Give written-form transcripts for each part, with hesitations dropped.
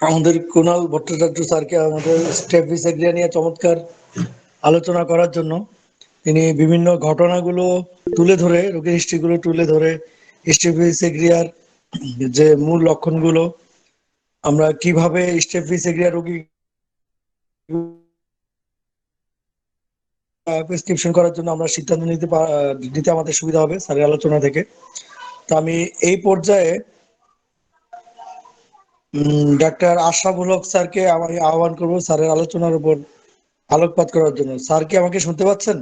আমাদের কুণাল ভট্টাচার্য স্যারকে আমাদের স্টেফিসেগ্রিয়া নিয়ে চমৎকার আলোচনা করার জন্য। তিনি বিভিন্ন ঘটনাগুলো তুলে ধরে, রোগের হিস্ট্রিগুলো তুলে ধরে, স্টেফিসেগ্রিয়ার যে মূল লক্ষণগুলো, আমরা কিভাবে স্টেফিসেগ্রিয়া রোগী প্রেসক্রিপশন করার জন্য আমরা সিদ্ধান্ত নিতে আমাদের সুবিধা হবে স্যারের আলোচনা থেকে। তো আমি এই পর্যায়ে ডাক্তার আশরাফুল হক স্যারকে আমি আহ্বান করবো স্যারের আলোচনার উপর আলোকপাত করার জন্য। স্যার কি আমাকে শুনতে পাচ্ছেন?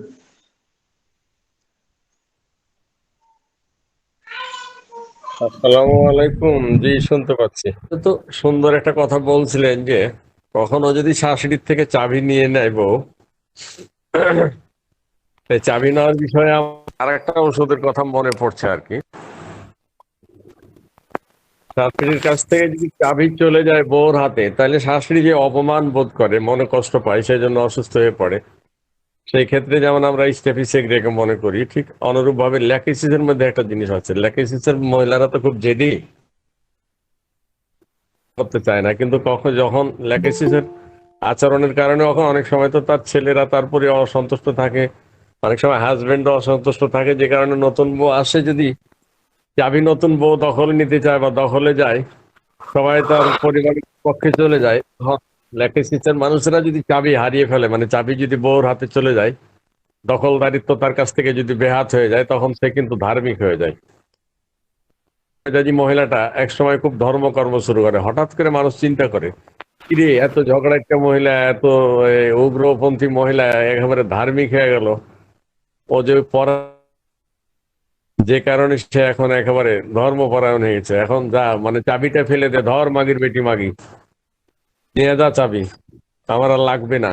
আসসালামু আলাইকুম। জি, শুনতে পাচ্ছি। তো সুন্দর একটা কথা বলছিলেন যে কখনো যদি শাশুড়ির থেকে চাবি নিয়ে নেয় বউ, এই চাবি নেওয়ার বিষয়ে আর একটা ওষুধের কথা মনে পড়ছে আর কি। শাশুড়ির কাছ থেকে যদি চাবি চলে যায় বউর হাতে, তাহলে শাশুড়ি যে অপমান বোধ করে, মনে কষ্ট পায়, সেই জন্য অসুস্থ হয়ে পড়ে। সেই ক্ষেত্রে যেমন আমরা স্টেফিসেগ্রিয়াকে মনে করি, ঠিক অনুরূপ ভাবে ল্যাকিসিসের মধ্যে একটা জিনিস আছে। ল্যাকিসিসের মহিলারা তো খুব জেদি, করতে চায় না, কিন্তু যখন ল্যাকিসিসের আচরণের কারণে অনেক সময় তো তার ছেলেরা তারপরে অসন্তুষ্ট থাকে, অনেক সময় হাজবেন্ডও অসন্তুষ্ট থাকে, যে কারণে নতুন বউ আসে, যদি চাবি নতুন বউ দখলে নিতে চায় বা দখলে যায়, সবাই তার পরিবারের পক্ষে চলে যায়। ল্যাকিসিসের মানুষেরা যদি চাবি হারিয়ে ফেলে, মানে চাবি যদি বউর হাতে চলে যায়, দখলদারিত্ব তার কাছ থেকে যদি বেহাত হয়ে যায়, তখন সে কিন্তু ধার্মিক হয়ে যায়। যে মহিলাটা এক সময় খুব ধর্মকর্ম শুরু করে, হঠাৎ করে মানুষ চিন্তা করে, কিরে এত ঝগড়া একটা মহিলা, এত উগ্রপন্থী মহিলা একেবারে ধার্মিক হয়ে গেল। ও যে যে কারণে সে এখন একেবারে ধর্মপরায়ণ হয়ে গেছে। এখন যা, মানে চাবিটা ফেলে দে, ধর মাগির বেটি মাগি, নিয়ে যা চাবি, আমার আর লাগবে না।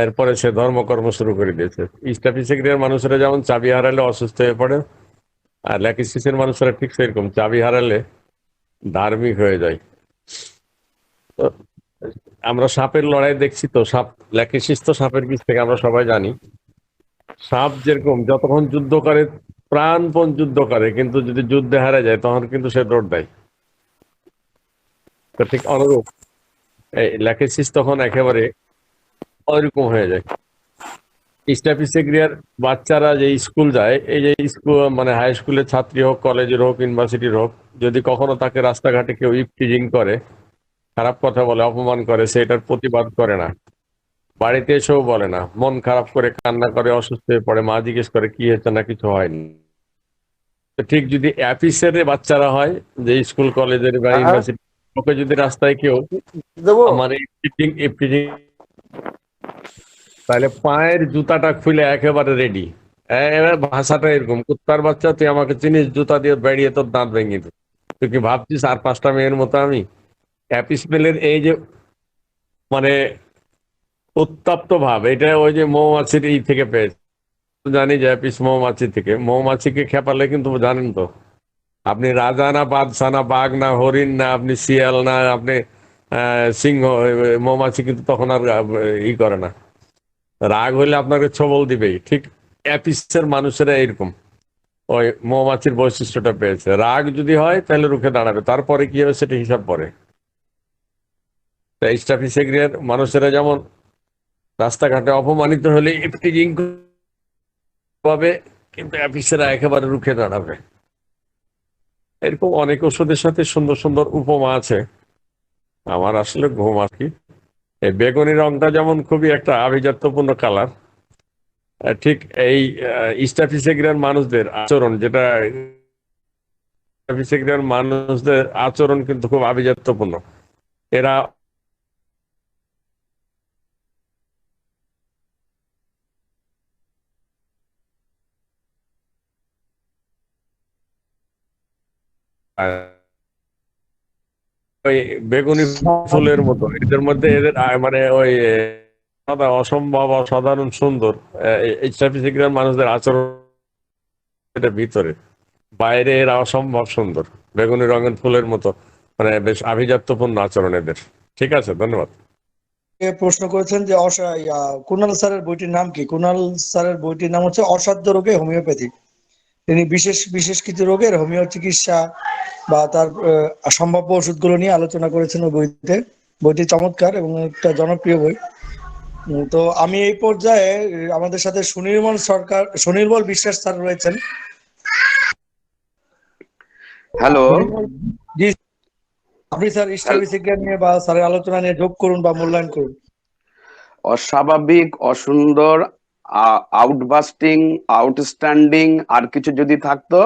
এরপরে সে ধর্মকর্ম শুরু করে দিয়েছে। স্টাফিসেগ্রিয়ার মানুষেরা যেমন চাবি হারালে অসুস্থ হয়ে পড়ে, আর ল্যাকিসিসের মানুষেরা ঠিক সেরকম, চাবি হারালে ধার্মিক হয়ে যায়। তো আমরা সাপের লড়াই দেখছি, তো সাপ, ল্যাকিসিস তো সাপের বিষ থেকে আমরা সবাই জানি। সাপ যেরকম যতক্ষণ যুদ্ধ করে, প্রাণপণ যুদ্ধ করে, কিন্তু যদি যুদ্ধে হারা যায় তখন কিন্তু সে দৌড় দেয়। তো ঠিক অনুরূপ এই ল্যাকিসিস তখন একেবারে ওইরকম হয়ে যায়। স্টাফিসেগ্রিয়ার বাচ্চারা যে স্কুল যায়, এই যে স্কুল মানে হাই স্কুলের ছাত্রী হোক, কলেজের হোক, ইউনিভার্সিটির হোক, যদি কখনো তাকে রাস্তাঘাটে কেউ ইফটিজিং করে, খারাপ কথা বলে, অপমান করে, সেটার প্রতিবাদ করে না, বাড়িতে এসেও বলে না, মন খারাপ করে কান্না করে, অসুস্থ হয়ে পড়ে, মা জিজ্ঞেস করে কি হয়েছে, না কিছু হয়নি। তো ঠিক যদি অফিসের বাচ্চারা হয়, যে স্কুল কলেজের বা ইউনিভার্সিটি, ওকে যদি রাস্তায় কেউ আমার ইফটিজিং, তাহলে পায়ের জুতাটা খুলে একেবারে রেডি। এবার ভাষাটা এরকম, কুত্তার বাচ্চা তুই আমাকে চিনিস, জুতা দিয়ে বেরিয়ে তোর দাঁত ভেঙে দিত, তুই কি ভাবছিস আর পাঁচটা মেয়ের মতো আমি? অ্যাপিসমেলের এই যে মানে উত্তপ্ত ভাব, এটা ওই যে মৌমাছির এই থেকে পেয়েছে। জানি যে অ্যাপিস মৌমাছি থেকে, মৌমাছিকে খেপালে কিন্তু জানেন তো, আপনি রাজা না বাদশা না বাঘ না হরিণ না আপনি শিয়াল না আপনি সিংহ, মৌমাছি কিন্তু তখন আর করে না, রাগ হইলে আপনাকে ছবল দিবেই। ঠিক অ্যাপিসের মানুষেরা এরকম, ওই মৌমাছির বৈশিষ্ট্যটা পেয়েছে, রাগ যদি হয় তাহলে রুখে দাঁড়াবে, তারপরে কি হবে সেটা হিসাব পরে। তাই স্টাফিসেগ্রিয়ার মানুষেরা যেমন রাস্তাঘাটে অপমানিত হলে ইফটিজিং পাবে, কিন্তু অ্যাপিসেরা একেবারে রুখে দাঁড়াবে। এরকম অনেক ওষুধের সাথে সুন্দর সুন্দর উপমা আছে। আমার আসলে ঘুম আর কি, এই বেগুনি রংটা যেমন খুবই একটা আভিজাত্যপূর্ণ কালার, ঠিক এই স্টাফিসেগ্রিয়ার মানুষদের আচরণ, যেটা স্টাফিসেগ্রিয়ার মানুষদের আচরণ কিন্তু খুব আভিজাত্যপূর্ণ। এরা ওই বেগুনি ফুলের মতো, এদের মধ্যে এদের মানে ওই অসম্ভব অসাধারণ সুন্দর স্টাফিসেগ্রিয়ার মানুষদের আচরণ, এটা ভিতরে, বাইরে এরা অসম্ভব সুন্দর, বেগুনি রঙের ফুলের মতো, মানে বেশ আভিজাত্যপূর্ণ আচরণ এদের। ঠিক আছে, ধন্যবাদ। প্রশ্ন করেছেন যে কুণাল স্যারের বইটির নাম কি? কুণাল স্যারের বইটির নাম হচ্ছে অসাধ্য রোগে হোমিওপ্যাথি। তিনি বিশেষ বিশেষ কিছু রোগের হোমিও চিকিৎসা বা তার সম্ভাব্য ওষুধগুলো নিয়ে আলোচনা করেছেন ওই বইতে। বইটি চমৎকার এবং একটা জনপ্রিয় বই। তো আমি এই পর্যায়ে আমাদের সাথে সুনির্মল বিশ্বাস স্যার রয়েছেন। হ্যালো। জি, আপনি স্যার স্ট্যাটিস্টিক্স নিয়ে বা স্যারের আলোচনা নিয়ে যোগ করুন বা মূল্যায়ন করুন। অস্বাভাবিক, অসুন্দর, আউটবাস্টিং, আউটস্ট্যান্ডিং আর কিছু যদি থাকতো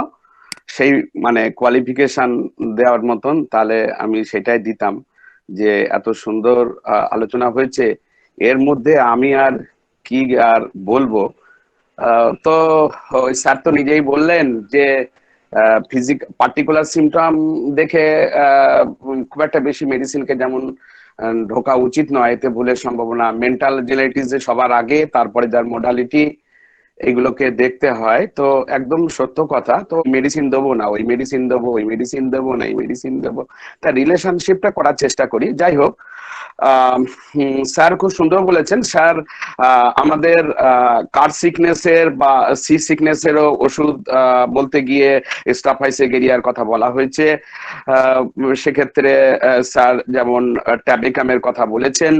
সেই মানে কোয়ালিফিকেশন দেওয়ার মতন, তাহলে আমি সেটাই দিতাম। যে এত সুন্দর আলোচনা হয়েছে, এর মধ্যে আমি আর কি আর বলবো। তো ওই স্যার তো নিজেই বললেন যে পার্টিকুলার সিমটম দেখে খুব একটা বেশি মেডিসিনকে যেমন ঢোকা উচিত নয়, এতে ভুলের সম্ভাবনা। মেন্টাল জেনেটিক্স সবার আগে, তারপরে যার মোডালিটি, এগুলোকে দেখতে হয়। তো একদম সত্য কথা। তো মেডিসিন দেবো না, ওই মেডিসিন দেবো, ওই মেডিসিন দেবো না, এই মেডিসিন দেবো, তা রিলেশনশিপটা করার চেষ্টা করি। যাই হোক, স্যার খুব সুন্দর বলেছেন। স্যার আমাদের কার সিকনেসের বা সি সিকনেসেরও ওষুধ বলতে গিয়ে স্টাফাইসেগেরিয়ার কথা বলা হয়েছে। সেক্ষেত্রে স্যার যেমন ট্যাবেকামের কথা বলেছেন,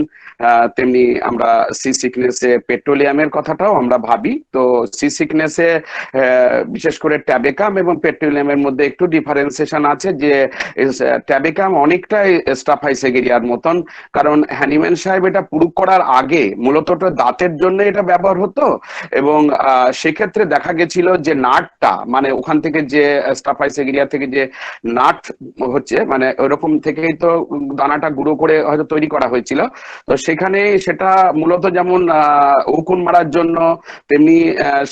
তেমনি আমরা সি সিকনেসে পেট্রোলিয়ামের কথাটাও আমরা ভাবি। তো সি সিকনেসে বিশেষ করে ট্যাবেকাম এবং পেট্রোলিয়ামের মধ্যে একটু ডিফারেন্সিয়েশন আছে, যে ট্যাবেকাম অনেকটাই স্টাফাইসেগেরিয়ার মতন। কারণ হ্যানিম্যান সাহেব এটা প্রুভ করার আগে মূলত দাঁতের জন্য এটা ব্যবহার হতো, এবং সেক্ষেত্রে দেখা গেছিল যে নাটটা, মানে ওখান থেকে যে স্টাফাইসেগেরিয়া থেকে যে নাট হচ্ছে, মানে ওইরকম থেকেই তো দানাটা গুঁড়ো করে হয়তো তৈরি করা হয়েছিল। তো সেখানে সেটা মূলত যেমন উকুন মারার জন্য, তেমনি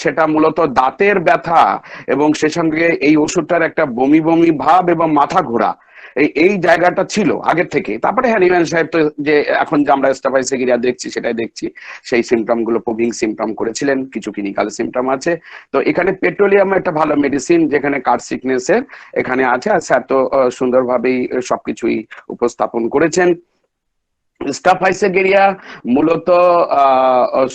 সেটা মূলত দাঁতের ব্যথা এবং সে সঙ্গে এই ওষুধটার একটা বমি বমি ভাব এবং মাথা ঘোরা, এই জায়গাটা ছিল আগে থেকে। তারপরে হ্যানিম্যান সাহেব তো যে এখন যে আমরা স্টাফাইসেগেরিয়া দেখছি সেটাই দেখছি, সেই সিমটম গুলো প্রুভিং সিমটম করেছিলেন, কিছু ক্লিনিক্যাল সিমটম আছে। তো এখানে পেট্রোলিয়াম একটা ভালো মেডিসিন, যেখানে কার সিকনেসের এখানে আছে। আর স্যার তো সুন্দরভাবেই সবকিছুই উপস্থাপন করেছেন। স্টাফাইসেগেরিয়া মূলত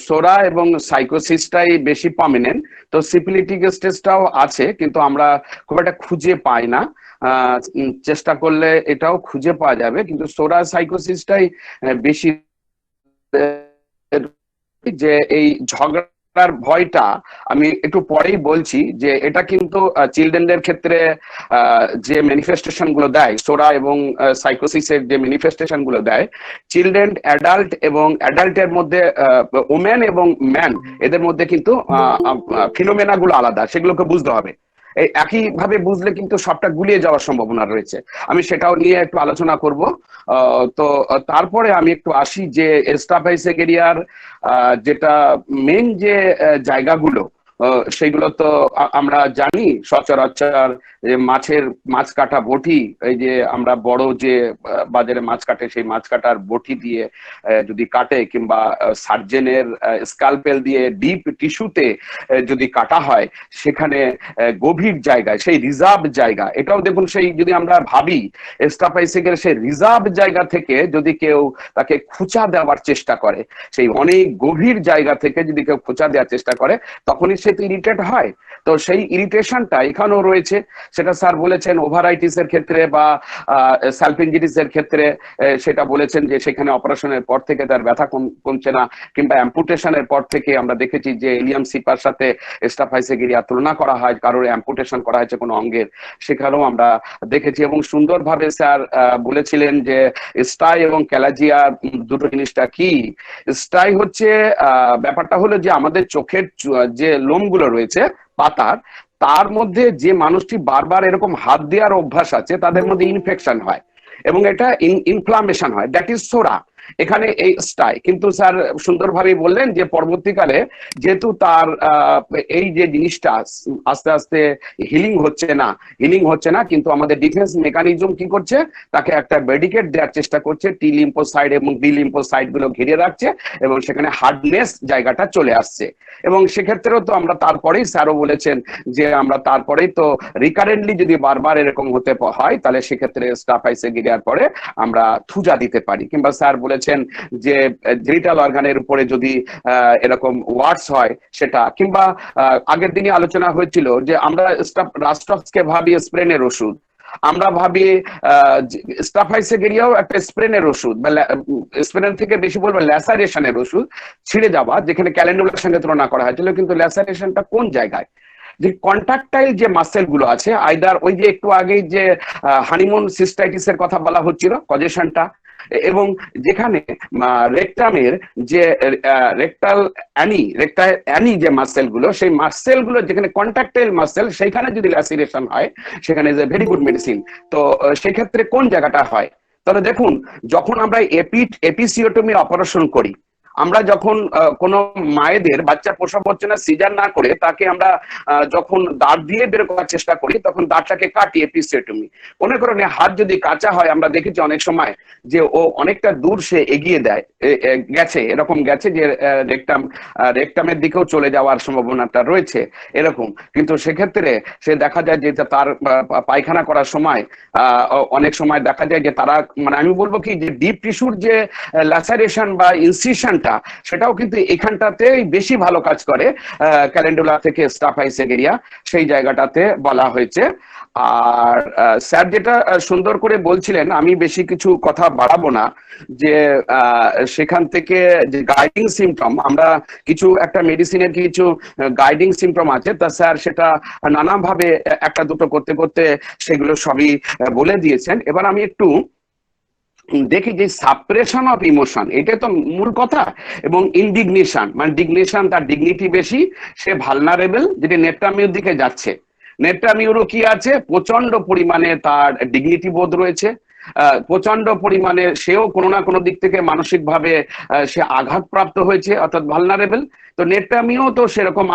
সোরা এবং সাইকোসিসটাই বেশি প্রমিনেন্ট। তো সিপিলিটিক স্টেজটাও আছে, কিন্তু আমরা খুব একটা খুঁজে পাই না। চেষ্টা করলে এটাও খুঁজে পাওয়া যাবে, কিন্তু সোরা সাইকোসিসটাই বেশি। যে এই ঝগড়ার ভয়টা আমি একটু পরেই বলছি, যে এটা কিন্তু চিলড্রেনদের ক্ষেত্রে যে ম্যানিফেস্টেশন গুলো দেয়, সোরা এবং সাইকোসিসের যে ম্যানিফেস্টেশন গুলো দেয়, চিলড্রেন, অ্যাডাল্ট এবং অ্যাডাল্টের মধ্যে ওমেন এবং ম্যান, এদের মধ্যে কিন্তু ফিনোমেনা গুলো আলাদা, সেগুলোকে বুঝতে হবে। এই একই ভাবে বুঝলে কিন্তু সবটা গুলিয়ে যাওয়ার সম্ভাবনা রয়েছে। আমি সেটাও নিয়ে একটু আলোচনা করব। তো তারপরে আমি একটু আসি যে স্টাফাইসেগেরিয়ার যেটা মেন যে জায়গাগুলো, সেগুলো তো আমরা জানি সচরাচর, যে মাছ কাটা বটি, এই যে আমরা বড় যে বাজারে মাছ কাটে, সেই মাছ কাটার বটি দিয়ে যদি কাটে, কিংবা সার্জেনের স্কালপেল দিয়ে ডিপ টিস্যুতে যদি কাটা হয়, সেখানে গভীর জায়গায়, সেই রিজার্ভ জায়গা, এটাও দেখুন, সেই যদি আমরা ভাবি স্টাফাইসেগের সেই রিজার্ভ জায়গা থেকে যদি কেউ তাকে খোঁচা দেওয়ার চেষ্টা করে, সেই অনেক গভীর জায়গা থেকে যদি কেউ খোঁচা দেওয়ার চেষ্টা করে, তখনই সে তো ইরিটেট হয়। তো সেই ইরিটেশনটা এখানেও রয়েছে। সেটা স্যার বলেছেন ওভারাইটিস এর ক্ষেত্রে বা সালফিনজিটিস এর ক্ষেত্রে, সেটা বলেছেন যে সেখানে অপারেশনের পর থেকে তার ব্যথা কমছে না, কিংবা অ্যাম্পুটেশনের পর থেকে আমরা দেখেছি যে ইলিয়াম সিপার সাথে স্টাফাইসেগেরিয়া তুলনা করা হয়, কারোর অ্যাম্পুটেশন করা হয়েছে কোনো অঙ্গের, সেখানেও আমরা দেখেছি। এবং সুন্দরভাবে স্যার বলেছিলেন যে স্টাই এবং ক্যালাজিয়া দুটো জিনিসটা কি। স্টাই হচ্ছে ব্যাপারটা হলো যে আমাদের চোখের যে লোমগুলো রয়েছে পাতার, তার মধ্যে যে মানুষটি বারবার এরকম হাত দেওয়ার অভ্যাস আছে, তাদের মধ্যে ইনফেকশন হয় এবং এটা ইনফ্লামেশন হয়, দ্যাট ইজ সোরা। এখানে এই স্টাই। কিন্তু স্যার সুন্দরভাবে বললেন যে পরবর্তীকালে যেহেতু তার এই যে জিনিসটা আস্তে আস্তে হিলিং হচ্ছে না, কিন্তু আমাদের ডিফেন্স মেকানিজম কি করছে, তাকে একটা ব্যারিকেড দেওয়ার চেষ্টা করছে, টি লিম্ফোসাইট এবং বি লিম্ফোসাইট গুলো ঘিরে রাখছে, এবং সেখানে হার্ডনেস জায়গাটা চলে আসছে। এবং সেক্ষেত্রেও তো আমরা তারপরেই স্যারও বলেছেন যে আমরা তারপরেই তো রিকারেন্টলি যদি বারবার এরকম হতে হয়, তাহলে সেক্ষেত্রে স্টাফাইসেগেরিয়ার পরে আমরা থুজা দিতে পারি। কিংবা স্যার বলেছেন বলেছেন যে জেনিটাল অর্গানের উপরে যদি এরকম ওয়ার্ডস হয় সেটা, কিংবা আগের দিনই আলোচনা হয়েছিল যে আমরা রাস্টক্সকে ভাবি স্প্রেনের ওষুধ, আমরা ভাবি স্টাফাইসেগেরিয়াও একটা স্প্রেনের ওষুধ, বা স্প্রেনের থেকে বেশি বলবো ল্যাসারেশনের ওষুধ, ছিঁড়ে যাওয়া, যেখানে ক্যালেন্ডুলার সঙ্গে তুলনা করা হয়েছিল। কিন্তু ল্যাসারেশনটা কোন জায়গায়? যে কন্ট্রাক্টাইল যে মাসেল গুলো আছে, আইদার ওই যে একটু আগেই যে হানিমুন সিস্টাইটিস এর কথা বলা হচ্ছিল, কজেশনটা, এবং যেখানে রেকটামের যে রেকটাল অ্যানি যে মাসেল গুলো, সেই মাসেল গুলো যেখানে কন্ট্রাক্টাইল মাসেল, সেখানে যদি ল্যাসিরেশন হয় সেখানে is a very good medicine. তো সেক্ষেত্রে কোন জায়গাটা হয়? তাহলে দেখুন, যখন আমরা এপিসিওটমি অপারেশন করি, আমরা যখন কোন মায়েদের বাচ্চা প্রসব হচ্ছে না, সিজার না করে তাকে আমরা যখন দাঁত দিয়ে বের করার চেষ্টা করি, তখন দাঁতটাকে কাটি, এপিসিওটমি। মনে করেন হাত যদি কাঁচা হয়, আমরা দেখেছি অনেক সময় যে ও অনেকটা দূর সে এগিয়ে দেয়, গেছে, এরকম গেছে যে রেকটামের দিকেও চলে যাওয়ার সম্ভাবনাটা রয়েছে এরকম। কিন্তু সেক্ষেত্রে সে দেখা যায় যে তার পায়খানা করার সময় অনেক সময় দেখা যায় যে তারা, মানে আমি বলবো কি, যে ডিপ টিস্যুর যে ল্যাসারেশন বা ইনসিশনটা, সেটাও কিন্তু এখানটাতে বেশি ভালো কাজ করে, ক্যালেন্ডুলা থেকে স্টাফাইসেগেরিয়া সেই জায়গাটাতে বলা হয়েছে। আর স্যার যেটা সুন্দর করে বলছিলেন, আমি বেশি কিছু কথা বাড়াবো না, যে সেখান থেকে যে গাইডিং সিমটম, আমরা কিছু একটা মেডিসিনের কিছু গাইডিং সিমটম আছে, তা স্যার সেটা নানাভাবে একটা দুটো করতে করতে সেগুলো সবই বলে দিয়েছেন। এবার আমি একটু দেখি যে সাপ্রেশন অফ ইমোশন, এটা তো মূল কথা, এবং ইনডিগনেশন, মানে ডিগনেশন, তার ডিগনিটি বেশি, সে ভালনারেবল, যেটা নেট্রামিউর দিকে যাচ্ছে। নেট্রামিউরও কি আছে, প্রচন্ড পরিমাণে তার ডিগনিটি বোধ রয়েছে, প্রচন্ড পরিমাণে সেও কোনো না কোনো দিক থেকে মানসিক ভাবে সে আঘাতপ্রাপ্ত হয়েছে, অর্থাৎ ভালনারেবল। তো নেট্রামিও তো সেরকম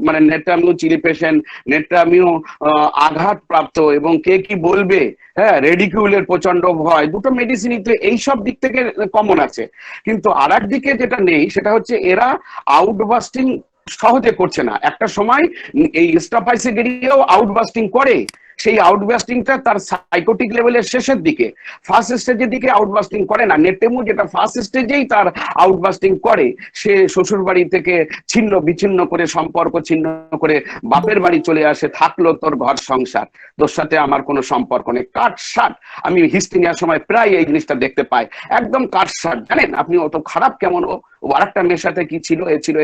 মানে নেট্রামিও চিলি পেশেন্ট, নেট্রামিও আঘাতপ্রাপ্ত, এবং কে কি বলবে, হ্যাঁ, রেডিকিউলের প্রচন্ড ভয়, দুটো মেডিসিনই তো এইসব দিক থেকে কমন আছে। কিন্তু আর দিকে যেটা নেই, সেটা হচ্ছে এরা আউটবাস্টিং সহজে করছে না। একটা সময় এই স্টাফাইসেগেরিয়াও আউটবাস্টিং করে, সেই আউটবাস্টিংটা তার সাইকোটিক লেভেলের শেষের দিকে, ফার্স্ট স্টেজের দিকে আউটবাস্টিং করে না। নেটেমু যেটা ফার্স্ট স্টেজেই তার আউটবাস্টিং করে, সে শ্বশুর বাড়ি থেকে ছিন্ন বিচ্ছিন্ন করে, সম্পর্ক ছিন্ন করে বাপের বাড়ি চলে আসে, থাকলো তোর ঘর সংসার, তোর সাথে আমার কোনো সম্পর্ক নেই, কাট শার্ট। আমি হিস্ট্রি নেওয়ার সময় প্রায় এই জিনিসটা দেখতে পাই, একদম কাট শার্ট। জানেন আপনি অত খারাপ কেমন, ও আরেকটা মেয়ের সাথে কি ছিল, এ ছিল,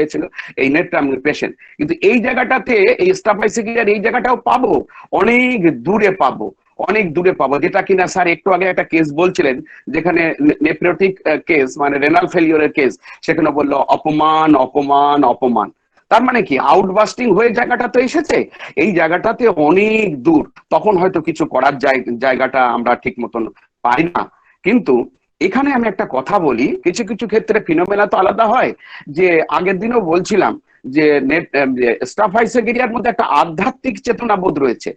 এই নেট্রামিউর পেশেন্ট। কিন্তু এই জায়গাটাতে, এই স্টাফাইসেগেরিয়ার এই জায়গাটাও পাবো, অনেক দূরে পাবো, অনেক দূরে পাবো, যেটা কিনা স্যার একটু আগে একটা কেস বলছিলেন, যেখানে নেফ্রোটিক কেস, মানে রেনাল ফেলিওরের কেস, সেখানে বললো অপমান অপমান অপমান। তার মানে কি, আউটবাস্টিং হয়ে জায়গাটা তো এসেছে, এই জায়গাটাতে অনেক দূর, তখন হয়তো কিছু করার জায়গাটা আমরা ঠিক মতন পাই না। কিন্তু এখানে আমি একটা কথা বলি, কিছু কিছু ক্ষেত্রে ফিনোমেনা তো আলাদা হয়। যে আগের দিনও বলছিলাম যে স্টাফাইসেগেরিয়ার মধ্যে একটা আধ্যাত্মিক চেতনা বোধ রয়েছে।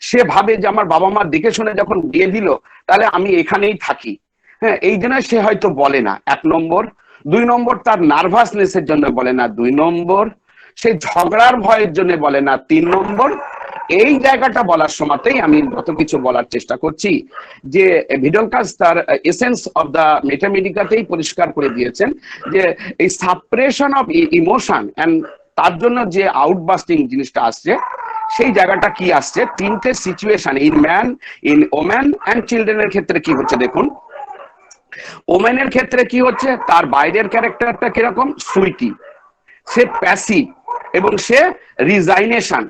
সে ভাবে যে আমার বাবা মা দেখে শুনে যখন বিয়ে দিল, তাহলে আমি এখানেই থাকি, হ্যাঁ, এই জন্য সে হয়তো বলে না, 1 নম্বর। 2 নম্বর, তার নার্ভাসনেসের জন্য বলে না, 2 নম্বর। সে ঝগড়ার ভয়ের জন্য বলে না, 3 নম্বর। এই জায়গাটা বলার সময়তেই আমি যত কিছু বলার চেষ্টা করছি, যে ভিডলকাস তার এসেন্স অফ দা মেটামেডিকাতেই পরিষ্কার করে দিয়েছেন যে এই সাপ্রেশন অফ ইমোশন এন্ড তার জন্য যে আউটবাস্টিং জিনিসটা আসছে, সেই জায়গাটা কি আসছে, 3টে situation, in man, in woman and চিলড্রেনের ক্ষেত্রে কি হচ্ছে দেখুন। ওম্যানের ক্ষেত্রে কি হচ্ছে, তার বাইরের ক্যারেক্টারটা কিরকম, সুইটি, সে প্যাসিভ, এবং সে রিজাইনেশন,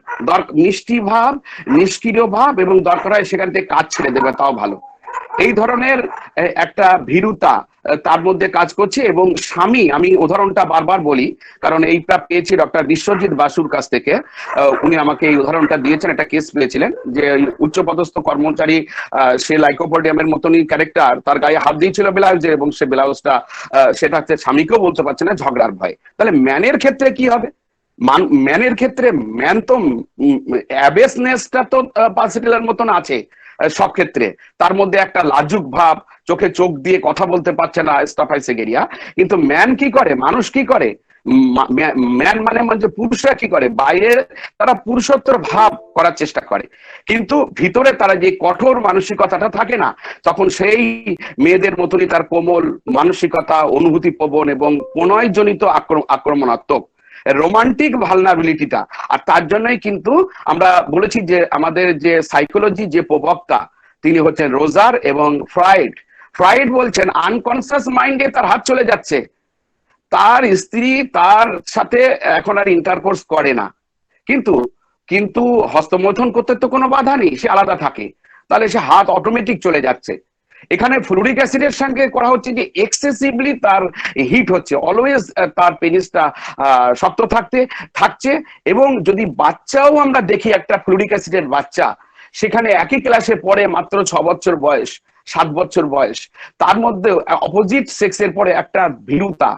মিষ্টি ভাব, নিষ্ক্রিয় ভাব, এবং দরকার হয় সেখান থেকে কাজ ছেড়ে দেবে, তাও ভালো, এই ধরনের একটা ভীরুতা তার মধ্যে কাজ করছে। এবং স্বামী, আমি উদাহরণটা বারবার বলি, কারণ এইটা পেয়েছি ডক্টর বিশ্বজিৎ বাসুর কাছ থেকে, উনি আমাকে এই উদাহরণটা দিয়েছেন, একটা কেস পেয়েছিলেন যে উচ্চপদস্থ কর্মচারী, সে লাইকোপোডিয়ামের মতনই ক্যারেক্টার, তার গায়ে হাত দিয়েছিল ব্লাউজে, এবং সে ব্লাউজটা সেটা হচ্ছে স্বামীকেও বলতে পারছে না, ঝগড়ার ভয়। তাহলে ম্যানের ক্ষেত্রে কি হবে, ম্যানের ক্ষেত্রে ম্যান তো অ্যাবেসনেসটা তো পার্সিটেলের মতন আছে সব ক্ষেত্রে, তার মধ্যে একটা লাজুক ভাব, চোখে চোখ দিয়ে কথা বলতে পারছে না স্টাফাইসেগেরিয়া। কিন্তু ম্যান কি করে, মানুষ কি করে, ম্যান মানে পুরুষরা কি করে, বাইরে তারা পুরুষত্বর ভাব করার চেষ্টা করে, কিন্তু ভিতরে তারা যে কঠোর মানসিকতাটা থাকে না, তখন সেই মেয়েদের মতনই তার কোমল মানসিকতা, অনুভূতি প্রবণ এবং প্রণয়জনিত আক্রমণাত্মক রোমান্টিক ভালনারেবিলিটিটা। আর তার জন্যই কিন্তু আমরা বলেছি যে আমাদের যে সাইকোলজি যে প্রবক্তা তিনি হচ্ছেন রোজার এবং ফ্রয়েড বলছেন আনকনসিয়াস মাইন্ডে তার হাত চলে যাচ্ছে, তার স্ত্রী তার সাথে এখন আর ইন্টারকোর্স করে না, কিন্তু কিন্তু হস্তমৈথুন করতে তো কোনো বাধা নেই, সে আলাদা থাকে, তাহলে সে হাত অটোমেটিক চলে যাচ্ছে। এখানে ফ্লুরিক অ্যাসিডের সঙ্গে করা হচ্ছে যে এক্সেসিভলি তার হিট হচ্ছে, অলওয়েজ তার পেনিসটা শক্ত থাকছে। এবং যদি বাচ্চাও আমরা দেখি, একটা ফ্লুরিক অ্যাসিডের বাচ্চা সেখানে একই ক্লাসে পড়ে, মাত্র 6 বছর বয়স, 7 বছর বয়স, তার মধ্যে অপোজিট সেক্সের পরে একটা ভীরুতা,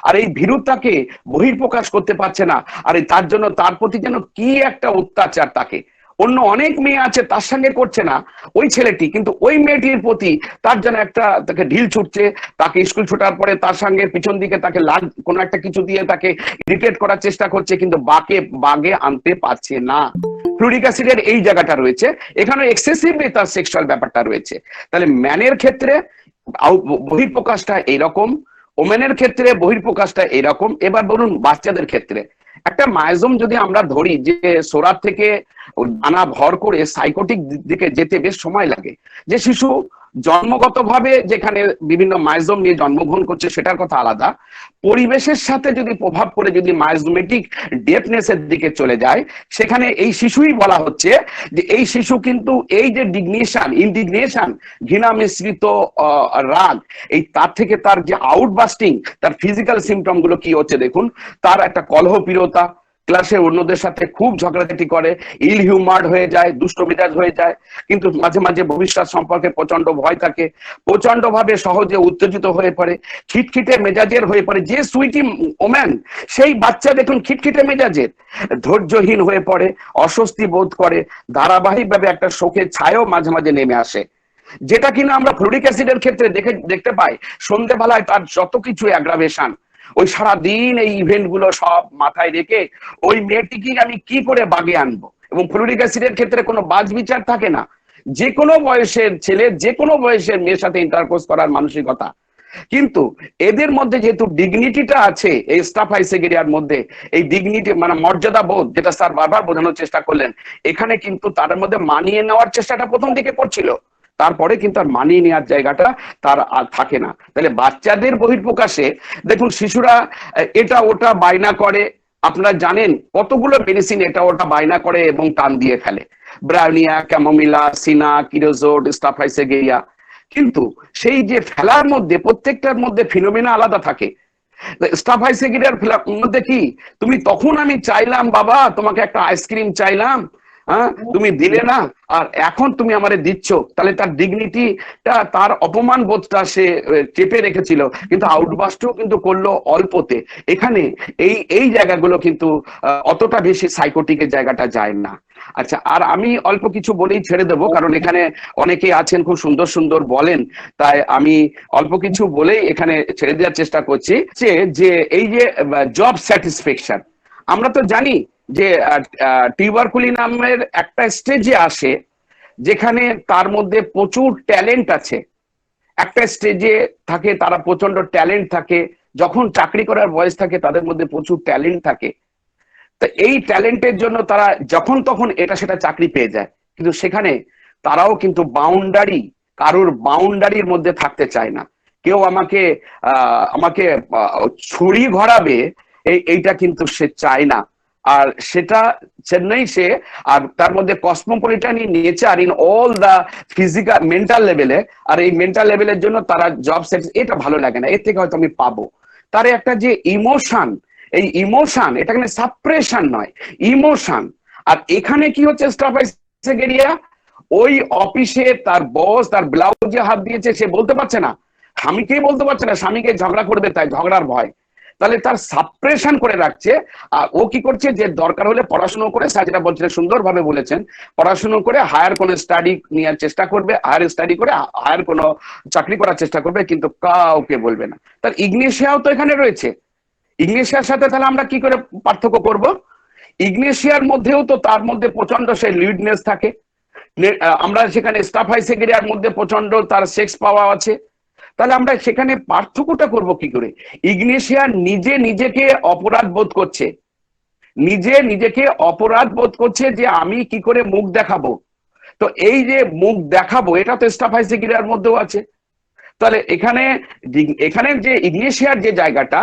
আর এই ভীরুতাকে বহির্প্রকাশ করতে পারছে না, আর তার জন্য তার প্রতি যেন কি একটা অত্যাচার, তাকে অন্য অনেক মেয়ে আছে তার সঙ্গে করছে না ওই ছেলেটি, কিন্তু ওই মেয়েটির প্রতি তার যেন একটা, তাকে ঢিল ছুটছে, তাকে স্কুল ছোটার পরে তার সঙ্গে পিছন দিকে তাকে কোনো একটা কিছু দিয়ে তাকে ইরিটেট করার চেষ্টা করছে, কিন্তু বাগে আনতে পারছে না। ফ্লুরিক অ্যাসিডের এই জায়গাটা রয়েছে, এখানে এক্সেসিভলি তার সেক্সুয়াল ব্যাপারটা রয়েছে। তাহলে ম্যানের ক্ষেত্রে বহির্প্রকাশটা এইরকম, ওমেনের ক্ষেত্রে বহির্প্রকাশটা এরকম। এবার বলুন বাচ্চাদের ক্ষেত্রে, একটা মায়োজোম যদি আমরা ধরি, যে সোরার থেকে দানা ভর করে সাইকোটিক দিকে যেতে বেশ সময় লাগে, যে শিশু জন্মগতভাবে যেখানে বিভিন্ন মায়োজোম নিয়ে জন্মগ্রহণ করছে সেটার কথা আলাদা, পরিবেশের সাথে যদি প্রভাব পড়ে যদি মায়োজোমেটিক ডেপনেসের দিকে চলে যায়, সেখানে এই শিশুই বলা হচ্ছে যে এই শিশু কিন্তু এই যে ইন্ডিগনেশন, ঘৃণা মিশ্রিত রাগ, এই তার থেকে তার যে আউটবাস্টিং, তার ফিজিক্যাল সিমটম গুলো কি হচ্ছে দেখুন, তার একটা কলহপ্রিয়তা, ক্লাসে অন্যদের সাথে খুব ঝগড়াঝাটি করে, ইল হিউমার্ড হয়ে যায়, দুষ্ট মেজাজ হয়ে যায়, কিন্তু মাঝে মাঝে ভবিষ্যৎ সম্পর্কে প্রচন্ড ভয় থাকে, প্রচন্ড ভাবে সহজে উত্তেজিত হয়ে পড়ে, খিটখিটে মেজাজের হয়ে পড়ে। যে সুইটি ওম্যান, সেই বাচ্চা দেখুন খিটখিটে মেজাজের, ধৈর্যহীন হয়ে পড়ে, অস্বস্তি বোধ করে, ধারাবাহিকভাবে একটা শোকের ছায়াও মাঝে মাঝে নেমে আসে, যেটা কিনা আমরা ফ্লুরিক অ্যাসিডের ক্ষেত্রে দেখতে পাই। সন্ধ্যেবেলায় তার যত কিছু অ্যাগ্রাভেশন, ওই সারাদিন এই ইভেন্ট গুলো সব মাথায় রেখে ওই মেয়েটিকে আমি কি করে বাগে আনবো। এবং ফ্লুরিক অ্যাসিডের ক্ষেত্রে কোনো বাজ বিচার থাকে না, যে কোনো বয়সের ছেলে যে কোনো বয়সের মেয়ের সাথে ইন্টারকোর্স করার মানসিকতা, কিন্তু এদের মধ্যে যেহেতু ডিগনিটিটা আছে এই স্টাফাইসেগেরিয়ার মধ্যে, এই ডিগনিটি মানে মর্যাদা বোধ, যেটা স্যার বারবার বোঝানোর চেষ্টা করলেন, এখানে কিন্তু তার মধ্যে মানিয়ে নেওয়ার চেষ্টাটা প্রথম দিকে করছিল, তারপরে কিন্তু আর মানিয়ে নেওয়ার জায়গাটা তার আর থাকে না। তাহলে বাচ্চাদের বহির্প্রকাশে দেখুন শিশুরা এটা ওটা বায়না করে, আপনারা জানেন কতগুলো মেডিসিন এটা ওটা বায়না করে এবং টান দিয়ে ফেলে, ব্রাউনিয়া, ক্যামোমিলা, সিনা, কিরোজোড, স্টাফাইসেগেরিয়া, কিন্তু সেই যে ফেলার মধ্যে প্রত্যেকটার মধ্যে ফিনোমেনা আলাদা থাকে। স্টাফাইসেগেরিয়ার মধ্যে কি, তুমি তখন আমি চাইলাম বাবা তোমাকে একটা আইসক্রিম চাইলাম, হ্যাঁ তুমি দিলে না, আর এখন তুমি আমারে দিচ্ছ, তাহলে তার ডিগনিটিটা, তার অপমান বোধটা সে চেপে রেখেছিল, কিন্তু আউটবাস্টও কিন্তু করলো অল্পতে। এখানে এই জায়গাগুলো কিন্তু অতটা বেশি সাইকোটিকের জায়গাটা যায় না। আচ্ছা, আর আমি অল্প কিছু বলেই ছেড়ে দেবো, কারণ এখানে অনেকে আছেন খুব সুন্দর সুন্দর বলেন, তাই আমি অল্প কিছু বলেই এখানে ছেড়ে দেওয়ার চেষ্টা করছি। যে এই যে জব স্যাটিসফ্যাকশন, আমরা তো জানি যে টিউবারকুলি নামের একটা স্টেজে আসে যেখানে তার মধ্যে প্রচুর ট্যালেন্ট আছে, একটা স্টেজে থাকে তারা প্রচন্ড ট্যালেন্ট থাকে, যখন চাকরি করার বয়স থাকে তাদের মধ্যে প্রচুর ট্যালেন্ট থাকে, তো এই ট্যালেন্টের জন্য তারা যখন তখন এটা সেটা চাকরি পেয়ে যায়, কিন্তু সেখানে তারাও কিন্তু কারোর বাউন্ডারির মধ্যে থাকতে চায় না। কেউ আমাকে ছুরি ঘোরাবে এইটা কিন্তু সে চায় না, আর সেটা চেন্নাই সে, আর তার মধ্যে cosmopolitan nature in all the physical mental লেভেলে, আর এই মেন্টাল লেভেলের জন্য তারা জব সেট, এটা ভালো লাগে না, এর থেকে হয়তো আমি পাবো। তার একটা যে ইমোশন, এই ইমোশন এটা কিন্তু সাপ্রেশন নয়, ইমোশন। আর এখানে কি হচ্ছে, স্টাফাইসেগেরিয়া ওই অফিসে তার বস তার ব্লাউজে হাত দিয়েছে, সে বলতে পারছে না, স্বামীকেই বলতে পারছে না, স্বামীকে ঝগড়া করবে তাই ঝগড়ার ভয়, তাহলে তার সাপ্রেশন করে রাখছে। আর ও কি করছে, যে দরকার হলে পড়াশুনো করে, স্যার যেটা বলছিলেন সুন্দরভাবে বলেছেন, পড়াশুনো করে হায়ার কোনো স্টাডি নেওয়ার চেষ্টা করবে, হায়ার স্টাডি করে হায়ার কোনো চাকরি করার চেষ্টা করবে, কিন্তু কাউকে বলবে না। তার ইগনেশিয়াও তো এখানে রয়েছে, ইগনেশিয়ার সাথে তাহলে আমরা কি করে পার্থক্য করব? ইগনেশিয়ার মধ্যেও তো তার মধ্যে প্রচন্ড সেই লিউডনেস থাকে, আমরা সেখানে স্টাফাইসেগেরিয়ার মধ্যে প্রচন্ড তার সেক্স পাওয়া আছে। তাহলে আমরা সেখানে পার্থক্যটা করব কি করে? ইগনেশিয়া নিজে নিজেকে অপরাধ বোধ করছে, নিজে নিজেকে অপরাধ বোধ করছে যে আমি কি করে মুখ দেখাবো। তো এই যে মুখ দেখাবো এটা তো স্টাফাইসেগেরিয়ার মধ্যেও আছে। তাহলে এখানে এখানে যে ইগনেশিয়ার যে জায়গাটা,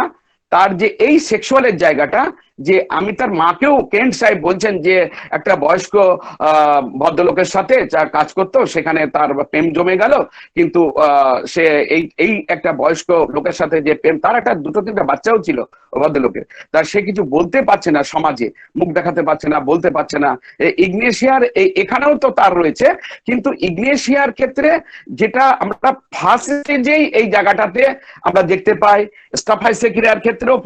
তার যে এই সেক্সুয়ালের জায়গাটা, যে আমি তার মাকেও কেন্ট সাহেব বলছেন যে একটা বয়স্ক ভদ্রলোকের সাথে যা কাজ করতো সেখানে তার প্রেম জমে গেল, কিন্তু সে এই এই একটা বয়স্ক লোকের সাথে যে প্রেম, তার একটা দুটো তিনটা বাচ্চাও ছিল ভদ্রলোকের, তার সে কিছু বলতে পারছে না, সমাজে মুখ দেখাতে পারছে না, বলতে পারছে না। ইগনেশিয়ার এখানেও তো তার রয়েছে, কিন্তু ইগনেশিয়ার ক্ষেত্রে যেটা আমরা ফার্স্ট স্টেজেই এই জায়গাটাতে আমরা দেখতে পাই, স্টাফাইসেগেরিয়ার ক্ষেত্রেও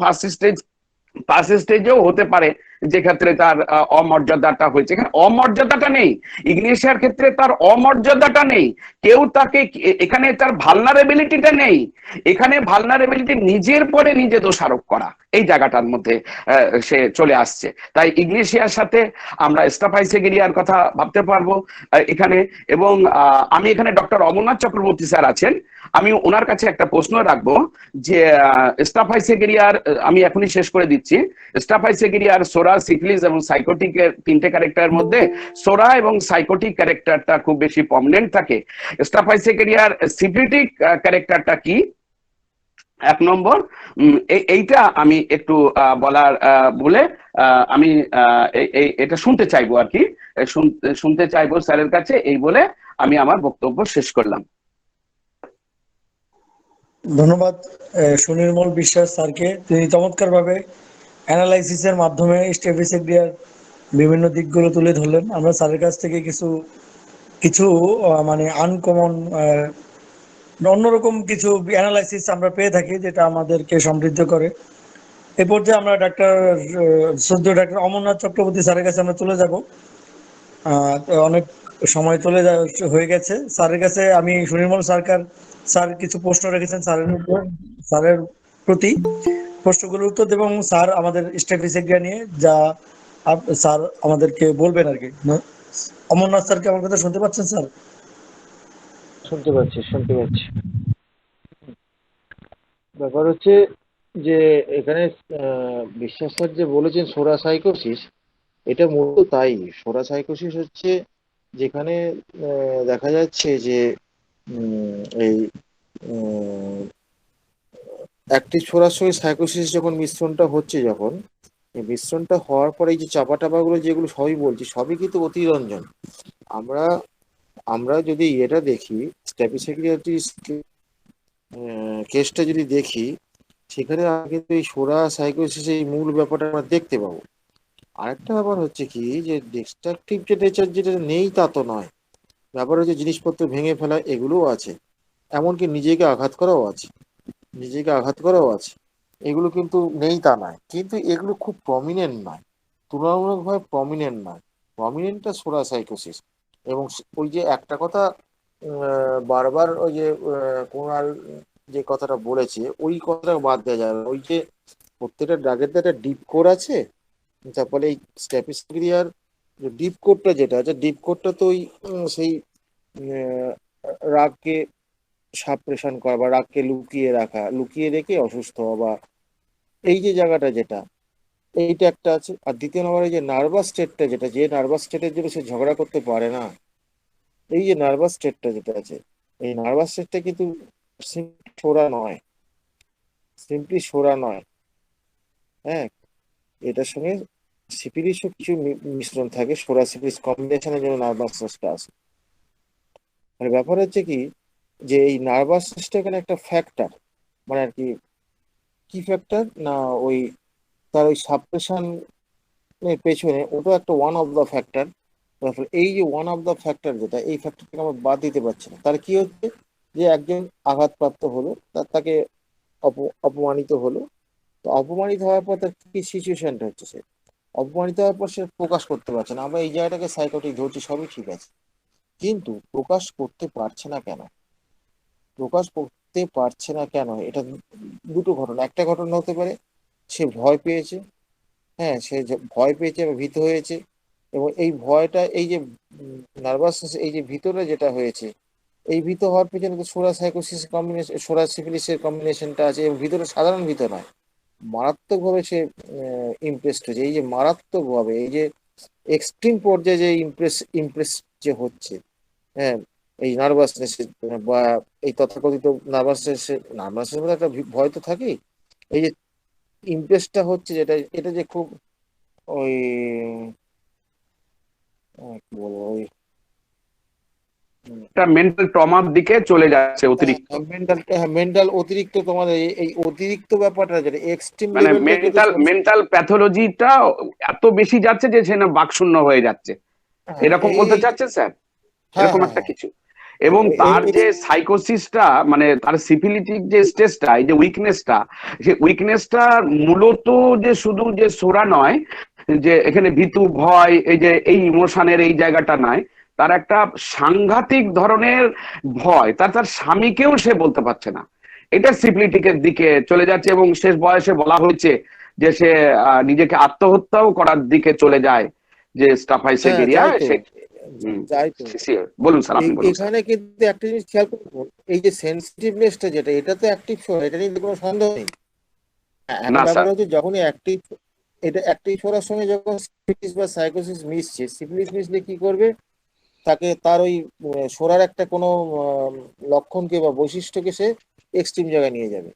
ফার্স্ট স্টেজেও হতে পারে যে ক্ষেত্রে তার অমর্যাদাটা হয়েছে। এখানে অমর্যাদাটা নেই, ইগনেশিয়ার ক্ষেত্রে তার অমর্যাদাটা নেই, কেউ তাকে এখানে তার ভালনারেবিলিটিটা নেই, এখানে ভালনারেবিলিটি নিজের পরে নিজে দোষারোপ করা এই জায়গাটার মধ্যে সে চলে আসছে। তাই ইগনেশিয়ার সাথে আমরা স্টাফাইসেগেরিয়ার কথা ভাবতে পারবো এখানে। এবং আমি এখানে ডক্টর অমরনাথ চক্রবর্তী স্যার আছেন, আমি ওনার কাছে একটা প্রশ্ন রাখবো যে স্টাফাইসেগেরিয়ার, আমি এখনই শেষ করে দিচ্ছি, স্টাফাইসেগেরিয়ার সোরা, সিফিলিস এবং সাইকোটিকের তিনটে ক্যারেক্টারের মধ্যে সোরা এবং সাইকোটিক ক্যারেক্টারটা খুব বেশি প্রমিনেন্ট থাকে। স্টাফাইসেগেরিয়ার সিফিলিটিক ক্যারেক্টারটা কি? এক নম্বর, এইটা আমি একটু বলার বলে আমি এটা শুনতে চাইবো আর কি, শুনতে চাইবো স্যারের কাছে, এই বলে আমি আমার বক্তব্য শেষ করলাম। ধন্যবাদ সুনির্মল বিশ্বাস স্যারকে, তিনি চমৎকারভাবে অ্যানালাইসিসের মাধ্যমে স্টেফিসেগরিয়ার বিভিন্ন দিকগুলো তুলে ধরলেন। আমরা স্যারের কাছ থেকে কিছু কিছু মানে আনকমন অন্যরকম কিছু অ্যানালাইসিস আমরা পেয়ে থাকি, যেটা আমাদেরকে সমৃদ্ধ করে। এ পর্যায়ে আমরা শ্রদ্ধেয় ডাক্তার অমরনাথ চক্রবর্তী স্যারের কাছে আমরা চলে যাব। তো অনেক সময় হয়ে গেছে। স্যারের কাছে আমি সুনির্মল স্যার কিছু প্রশ্ন রেখেছেন স্যারের প্রতি, প্রশ্নগুলোর উত্তর দেব এবং স্যার আমাদের স্ট্যাটিস্টিক্স নিয়ে যা স্যার আমাদেরকে বলবেন আর কি। অমরনাথ স্যারকে আমার কথা শুনতে পাচ্ছেন স্যার? শুনতে পাচ্ছি, শুনতে পাচ্ছি। ব্যাপার হচ্ছে যে এখানে বিশ্বাস স্যার যে বলেছেন সোরা সাইকোসিস, এটা মূলত তাই। সোরা সাইকোসিস হচ্ছে যেখানে দেখা যাচ্ছে যে এই অ্যাক্টিভ সোরার সঙ্গে সাইকোসিস যখন মিশ্রণটা হচ্ছে, যখন এই মিশ্রণটা হওয়ার পরে এই যে চাপা টাপাগুলো যেগুলো সবই বলছি, সবই কিন্তু অতিরঞ্জন। আমরা আমরা যদি এটা দেখি, স্ট্যাপিসেক্রিয়াটিস কেসটা যদি দেখি, সেখানে কিন্তু এই সোরা সাইকোসিস এই মূল ব্যাপারটা আমরা দেখতে পাবো। আরেকটা ব্যাপার হচ্ছে কি, যে ডিস্ট্রাকটিভ যে নেচার যেটা নেই তা তো নয়, ব্যাপার হচ্ছে জিনিসপত্র ভেঙে ফেলা এগুলোও আছে, এমনকি নিজেকে আঘাত করাও আছে, নিজেকে আঘাত করাও আছে। এগুলো কিন্তু নেই তা নয়, কিন্তু এগুলো খুব প্রমিনেন্ট নয়, তুলনামূলকভাবে প্রমিনেন্ট নয়। প্রমিনেন্টটা সোরা সাইকোসিস। এবং ওই যে একটা কথা বারবার ওই যে কুণাল যে কথাটা বলেছে, ওই কথাটা বাদ দেওয়া যাবে না। ওই যে প্রত্যেকটা ড্রাগের তো একটা ডিপ কোড আছে, তারপরে এই স্ট্যাপিসেক্রিয়ার যে ডিপ কোডটা যেটা আছে, ডিপ কোডটা তো ওই সেই আহ, রাগকে সাপ্রেশন করা বা রাগকে লুকিয়ে রাখা, লুকিয়ে রেখে অসুস্থ হওয়া, বা এই যে জায়গাটা যেটা, এইটা একটা আছে। আর দ্বিতীয় নম্বরে যে নার্ভাস স্টেটটা যেটা, যে নার্ভাস স্টেটের জন্য সে ঝগড়া করতে পারে না, এই যে নার্ভাস স্টেটটা যেটা আছে, এই নার্ভাস স্টেটটা কিন্তু সিম্পলি সোরা নয়, সিম্পলি সোরা নয়। হ্যাঁ, এটার সঙ্গে সিপিলিসও কিছু মিশ্রণ থাকে, সোরা সিপিলিস কম্বিনেশনের জন্য নার্ভাসনেসটা আছে। মানে ব্যাপার হচ্ছে কি, যে এই নার্ভাসনেসটা এখানে একটা ফ্যাক্টর, মানে আর কি, কি ফ্যাক্টর না, ওই তার ওই সাপ্রেশন পেছনে ওটা একটা ওয়ান অফ দ্য ফ্যাক্টর। এই যে ওয়ান অফ দ্য ফ্যাক্টর যেটা, এই ফ্যাক্টরটাকে আমরা বাদ দিতে পারছি না। তার কি হচ্ছে, যে একজন আঘাতপ্রাপ্ত হলো, তাকে অপমানিত হলো। তো অপমানিত হওয়ার পর তার কি সিচুয়েশনটা হচ্ছে, সে অপমানিত হওয়ার পর সে প্রকাশ করতে পারছে না। আমরা এই জায়গাটাকে সাইকোটিক ধরছি, সবই ঠিক আছে, কিন্তু প্রকাশ করতে পারছে না কেন? প্রকাশ করতে পারছে না কেন? এটা দুটো ঘটনা। একটা ঘটনা হতে পারে সে ভয় পেয়েছে। হ্যাঁ, সে ভয় পেয়েছে এবং ভীত হয়েছে, এবং এই ভয়টা, এই যে নার্ভাসনেস, এই যে ভিতরে যেটা হয়েছে, এই ভীত হওয়ার পিছনে তো সোরা সাইকোসিস কম্বিনেশন, সোরা সিফিলিসের কম্বিনেশনটা আছে, এবং ভিতরে সাধারণ ভীত নয়, মারাত্মকভাবে সে ইমপ্রেসড হয়েছে। এই যে মারাত্মকভাবে, এই যে এক্সট্রিম পর্যায়ে যে ইমপ্রেস যে হচ্ছে, হ্যাঁ, এই নার্ভাসনেস বা এই তথাকথিত নার্ভাসনেস, নার্ভাসনেস মধ্যে একটা ভয় তো থাকেই। এই যে ইমপ্রেসটা হচ্ছে, যেটা এটা যে খুব ওই কি বলবো, ওই একটা মেন্টাল ট্রমার দিকে চলে যাচ্ছে অতিরিক্ত। মেন্টাল অতিরিক্ত, তোমাদের এই অতিরিক্ত ব্যাপারটা যেটা এক্সট্রিম মানে লেভেলটা কিন্তু মেন্টাল প্যাথোলজিটা এত বেশি যাচ্ছে যে সে না বাকশূন্য হয়ে যাচ্ছে, হ্যাঁ, এরকম এই বলতে এই- চাচ্ছেন স্যার? হ্যাঁ, এরকম হ্যাঁ, একটা হ্যাঁ, কিছু। এবং এই তার এই- যে সাইকোসিসটা, মানে তার সিফিলিটিক যে স্টেজটা, এই যে উইকনেসটা, সেই উইকনেসটা মূলত যে শুধু যে সোরা নয়, যে এখানে ভীতু ভয়, এই যে এই ইমোশনের এই জায়গাটা নয়, তার একটা সাংঘাতিক ধরনের ভয়, তার স্বামীকেও সে বলতে পারছে না। এটা সিফিলিটিকের দিকে চলে যাচ্ছে, এবং শেষ বয়সে বলা হয়েছে যে সে নিজেকে আত্মহত্যাও করার দিকে চলে যায়, যে হ্যাঁ, স্টাফাইসেরিয়া যাই তো, সে। হুম, যাই তো। বলুন স্যার, আপনি বলুন স্যার। এখানে কিন্তু একটা জিনিস খেয়াল করুন, এই যে সেন্সিটিভনেসটা যেটা, এটা তো অ্যাক্টিভ সোরা, এটা নিয়ে তো কোনো সন্দেহ নেই। এখন না ব্যাপার স্যার। হচ্ছে, যখনই অ্যাক্টিভ, এটা অ্যাক্টিভ সোরার সঙ্গে যখন সিফিলিস বা সাইকোসিস মিশছে, সিফিলিস মিশলে কি করবে, তাকে তার ওই সোরার একটা কোনো লক্ষণকে বা বৈশিষ্ট্যকে সে এক্সট্রিম জায়গায় নিয়ে যাবে।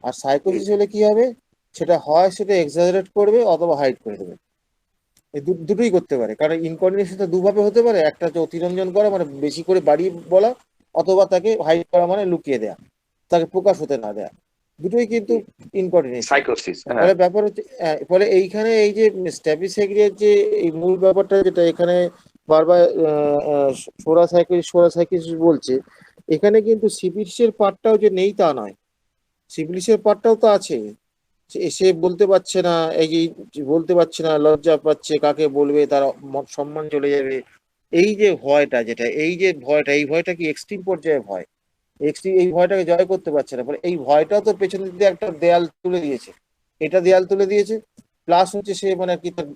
আর হুম, সাইকোসিস হলে কি হবে, সেটা হয় সেটা এক্সাজারেট করবে অথবা হাইড করে দেবে। এই দুটোই করতে পারে, কারণ ইনকর্ডিনেশন তো দুভাবে হতে পারে, একটা হচ্ছে অতিরঞ্জন করা মানে বেশি করে বাড়িয়ে বলা, অথবা তাকে হাইড করা মানে লুকিয়ে দেয়া, তাকে প্রকাশ হতে না দেয়া, দুটোই কিন্তু ইনকর্ডিনেশন। সাইকোসিস, হ্যাঁ। ফলে ব্যাপার হচ্ছে, ফলে এইখানে এই যে স্ট্যাফিসেগ্রিয়ার যে এই মূল ব্যাপারটা যেটা এখানে বারবার সোরা সাইকিস বলছে, এখানে কিন্তু সিপিসের পার্টটাও যে নেই তা নয়, সিপিলিসের পার্টটাও তো আছে। সে বলতে পারছে না, এই যে বলতে পারছে না, লজ্জা পাচ্ছে, কাকে বলবে, তার সম্মান চলে যাবে, এই যে ভয়টা যেটা, এই যে ভয়টা, এই ভয়টা কি এক্সট্রিম পর্যায়ে ভয়, এক্সট্রিম এই ভয়টাকে জয় করতে পারছে না, ফলে এই ভয়টাও তো পেছন দিকে একটা দেয়াল তুলে দিয়েছে, এটা দেয়াল তুলে দিয়েছে, প্লাস হচ্ছে সে মানে কি তার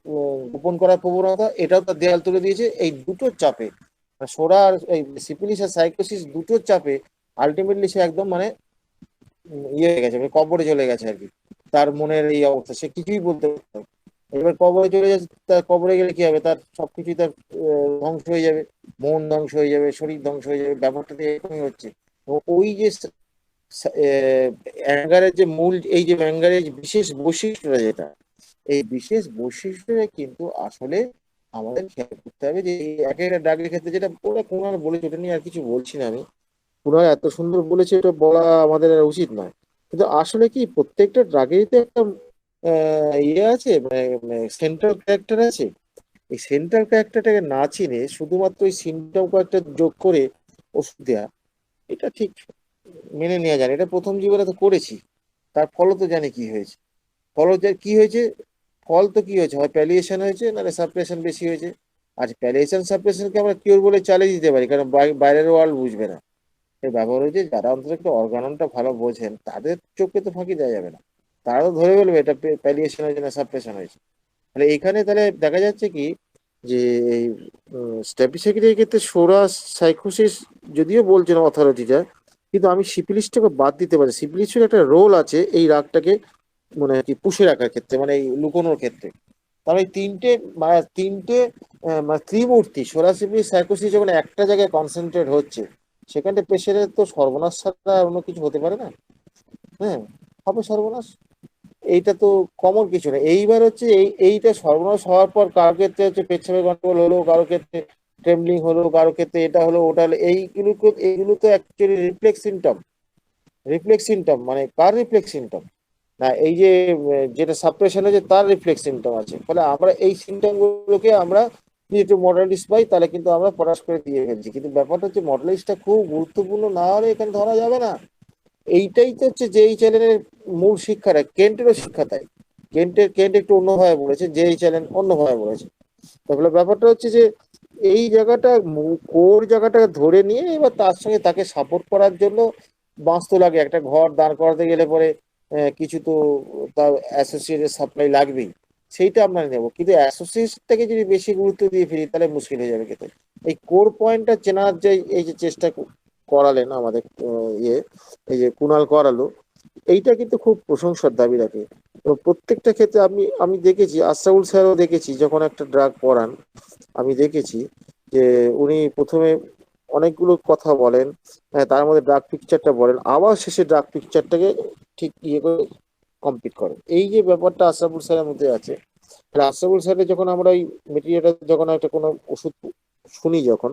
গোপন করার প্রবণতা, এটাও তার দেয়াল তুলে দিয়েছে। এই দুটোর চাপে, মানে সোরা আর এই সিপিলিস আর সাইকোসিস দুটোর চাপে আলটিমেটলি সে একদম মানে ইয়ে হয়ে গেছে, মানে কবরে চলে গেছে আর কি। তার মনের এই অবস্থা, সে কিছুই বলতে পারতো না। এবার কবরে চলে যাচ্ছে, তার কবরে গেলে কি হবে, তার সবকিছুই তার ধ্বংস হয়ে যাবে, মন ধ্বংস হয়ে যাবে, শরীর ধ্বংস হয়ে যাবে, ব্যাপারটা তো এরকমই হচ্ছে। এবং ওই যে অ্যাঙ্গারের যে মূল, এই যে অ্যাঙ্গারের বিশেষ বৈশিষ্ট্যটা যেটা, এই বিশেষ বৈশিষ্ট্যটা কিন্তু আসলে আমাদের খেয়াল করতে হবে, যে এই এক একটা ডাকের ক্ষেত্রে, যেটা ওরা কোনার বলেছে, ওটা নিয়ে আর কিছু বলছি না আমি, পুনরায় এত সুন্দর বলেছে, এটা বলা আমাদের আর উচিত নয়। কিন্তু আসলে কি, প্রত্যেকটা ড্রাগেরই তো একটা ইয়ে আছে, মানে সেন্ট্রাল ক্যারেক্টার আছে। এই সেন্ট্রাল ক্যারেক্টারটাকে না চিনে শুধুমাত্র ওই সিমটম কয়েকটা যোগ করে ওষুধ দেয়া, এটা ঠিক মেনে নেওয়া যায় না। এটা প্রথম জীবনে তো করেছি, তার ফলও তো জানি কি হয়েছে। ফল কি হয়েছে, ফল তো কি হয়েছে, হয় প্যালিয়েশন হয়েছে, নাহলে সাপ্রেশন বেশি হয়েছে। আর প্যালিয়েশন সাপ্রেশনকে আমরা কিওর বলে চালিয়ে দিতে পারি, কারণ বাইরের ওয়ার্ল্ড বুঝবে না। এর ব্যবহার হয়েছে, যারা অন্তত একটু অর্গাননটা ভালো বোঝেন, তাদের চোখে তো ফাঁকি দেওয়া যাবে না, তারা তো ধরে বলবে এটা প্যালিয়েশন হয়েছে না সাপ্রেশন হয়েছে। তাহলে এইখানে তাহলে দেখা যাচ্ছে কি, যে এই স্ট্যাপিসেক্রিয়ার ক্ষেত্রে সোরা সাইকোসিস যদিও বলছেন অথরিটিটা, কিন্তু আমি সিপিলিসটাকে বাদ দিতে পারি। সিপিলিসের একটা রোল আছে এই রাগটাকে মানে কি পুষে রাখার ক্ষেত্রে, মানে এই লুকোনোর ক্ষেত্রে। তাহলে এই তিনটে মানে ত্রিমূর্তি সোরা সিপিলিস সাইকোসিস যখন একটা জায়গায় কনসেন্ট্রেট হচ্ছে, সেখানে পেশেন্টের তো সর্বনাশ ছাড়া অন্য কিছু হতে পারে না। হ্যাঁ, হবে সর্বনাশ, এইটা তো কমন কিছু না। এইবার হচ্ছে এইটা সর্বনাশ হওয়ার পর কারো ক্ষেত্রে হচ্ছে পেচ্ছাপের গন্ডগোল হলো, কারো ক্ষেত্রে ট্রেমলিং হলো, কারো ক্ষেত্রে এটা হলো ওটা হলো, এইগুলো তো অ্যাকচুয়ালি রিফ্লেক্স সিমটম মানে কার রিফ্লেক্স সিমটম, না এই যে যেটা সাপ্রেশন হয়েছে তার রিফ্লেক্স সিমটম আছে। ফলে আমরা এই সিমটম গুলোকে আমরা যদি একটু মডালিস্ট পাই, তাহলে কিন্তু আমরা পরাশ করে দিয়ে ফেলছি। কিন্তু ব্যাপারটা হচ্ছে মডালিস্টটা খুব গুরুত্বপূর্ণ না হলে এখানে ধরা যাবে না। এইটাই তো হচ্ছে যে এই চ্যানেলের মূল শিক্ষাটা, কেন্টেরও শিক্ষা তাই। কেন্ট একটু অন্যভাবে বলেছে, যে এই চ্যানেল অন্যভাবে বলেছে। তাহলে ব্যাপারটা হচ্ছে যে এই জায়গাটা, কোর জায়গাটা ধরে নিয়ে এবার তার সঙ্গে তাকে সাপোর্ট করার জন্য বাঁচতে লাগে। একটা ঘর দাঁড় করাতে গেলে পরে কিছু তো তার অ্যাসোসিয়েটেড সাপ্লাই লাগবেই, সেইটা আমরা নেবো। কিন্তু অ্যাসোসিয়েশনটাকে যদি বেশি গুরুত্ব দিয়ে ফেলি তাহলে মুশকিল হয়ে যাবে। কিন্তু এই কোর পয়েন্টটা চেনার যে এই যে চেষ্টা করালেন আমাদের এই যে কুণাল করালো, এইটা কিন্তু খুব প্রশংসার দাবি রাখে। তো প্রত্যেকটা ক্ষেত্রে আমি দেখেছি, আশরাফুল স্যারও দেখেছি যখন একটা ড্রাগ পড়ান, আমি দেখেছি যে উনি প্রথমে অনেকগুলো কথা বলেন, তার মধ্যে ড্রাগ পিকচারটা বলেন, আবার শেষে ড্রাগ পিকচারটাকে ঠিক ইয়ে করে কমপ্লিট করেন। এই যে ব্যাপারটা আশরাফুল স্যারের মধ্যে আছে, তাহলে আশরাফুল স্যারের যখন আমরা ওই মেটেরিয়ালটা যখন একটা কোনো ওষুধ শুনি যখন,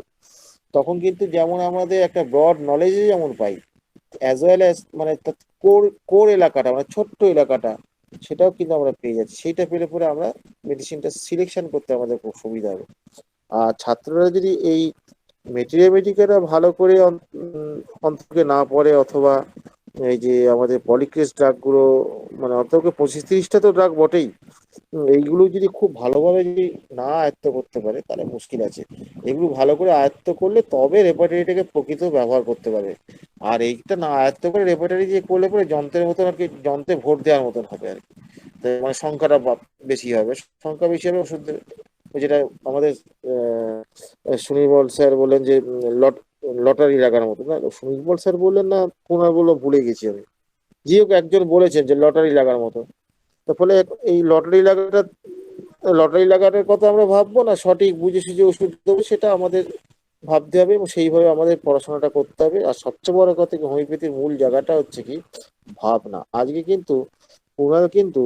তখন কিন্তু যেমন আমাদের একটা ব্রড নলেজে যেমন পাই, অ্যাজ ওয়েল অ্যাজ মানে কোর কোর এলাকাটা মানে ছোট্ট এলাকাটা, সেটাও কিন্তু আমরা পেয়ে যাচ্ছি। সেইটা পেলে পরে আমরা মেডিসিনটা সিলেকশন করতে আমাদের খুব সুবিধা হবে। আর ছাত্ররা যদি এই মেটেরিয়ামেটিকাটা ভালো করে অন্তকে না পড়ে, অথবা এই যে আমাদের পলিক্রেস ড্রাগ গুলো মানে অন্তকে 25-30টা তো ড্রাগ বটেই, এইগুলো যদি খুব ভালোভাবে যদি না আয়ত্ত করতে পারে তাহলে মুশকিল আছে। এগুলো ভালো করে আয়ত্ত করলে তবে রেপার্টরিটাকে প্রকৃত ব্যবহার করতে পারবে। আর এইটা না আয়ত্ত করে রেপার্টরি দিয়ে করলে পরে যন্ত্রের মতন আর কি, যন্ত্রে ভোট দেওয়ার মতন হবে আর কি। তো মানে সংখ্যাটা বেশি হবে, সংখ্যা বেশি হবে ওষুধ, ওই যেটা আমাদের সুনির্মল স্যার বললেন যে লটারি লাগার মতো না, সুনির্মল স্যার বললেন না পুনর বললো ভুলে গেছি আমি, যে হোক একজন বলেছেন যে লটারি লাগার মতো। তো ফলে এই লটারি লাগানোর কথা আমরা ভাববো না, সঠিক বুঝে সুঝে ওষুধ দেবো সেটা আমাদের ভাবতে হবে, এবং সেইভাবে আমাদের পড়াশোনাটা করতে হবে। আর সবচেয়ে বড় কথা কি, হোমিওপ্যাথির মূল জায়গাটা হচ্ছে কি ভাবনা। আজকে কিন্তু ওনারা কিন্তু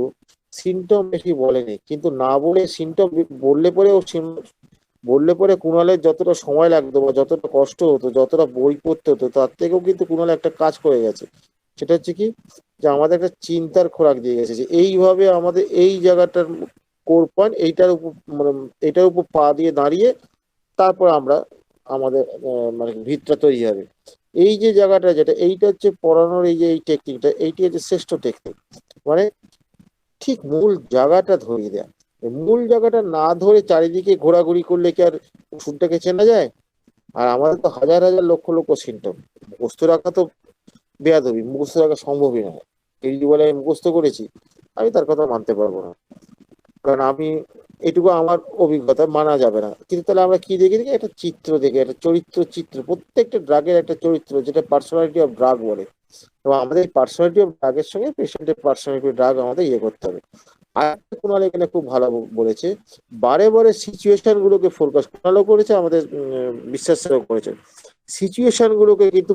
সিমটম বেশি বলেনি, কিন্তু না বলে সিমটম বললে পরে বললে পরে কুণালের যতটা সময় লাগতো বা যতটা কষ্ট হতো, যতটা বই পড়তে হতো, তার থেকেও কিন্তু কুণাল একটা কাজ করে গেছে। সেটা হচ্ছে কি, যে আমাদের একটা চিন্তার খোরাক দিয়ে গেছে যে এইভাবে আমাদের এই জায়গাটার কোর পয়েন্ট এইটার উপর মানে এটার উপর পা দিয়ে দাঁড়িয়ে তারপর আমরা আমাদের মানে ভিতটা তৈরি হবে। এই যে জায়গাটা যেটা এইটা হচ্ছে পড়ানোর, এই যে এই টেকনিকটা, এইটি হচ্ছে শ্রেষ্ঠ টেকনিক। মানে ঠিক মূল জায়গাটা ধরিয়ে দেয়া। এই মূল জায়গাটা না ধরে চারিদিকে ঘোরাঘুরি করলে কি আর ওষুধটাকে চেনা যায়? আর আমাদের তো হাজার হাজার লক্ষ লক্ষ সিমটম, মুখস্থ রাখা তো বেয়াদবি, মুখস্থ রাখা সম্ভবই নয়। এই যে বলে আমি মুখস্থ করেছি, আমি তার কথা মানতে পারবো না, কারণ আমি এটুকু আমার অভিজ্ঞতা মানা যাবে না। কিন্তু তাহলে আমরা কি দেখি, দেখি একটা চিত্র দেখে, একটা চরিত্র চিত্র, প্রত্যেকটা ড্রাগের একটা চরিত্র, যেটা পার্সোনালিটি অফ ড্রাগ বলে। এবং আমাদের এই পার্সোনালিটি অফ ড্রাগের সঙ্গে পেশেন্টের পার্সোনালিটি ড্রাগ আমাদের ইয়ে করতে হবে। আর কুণাল এখানে খুব ভালো বলেছে, বারে বারে সিচুয়েশন গুলোকে ফোকাস, কুণালও করেছে, আমাদের বিশ্বাস স্যারও করেছে, সিচুয়েশন গুলোকে কিন্তু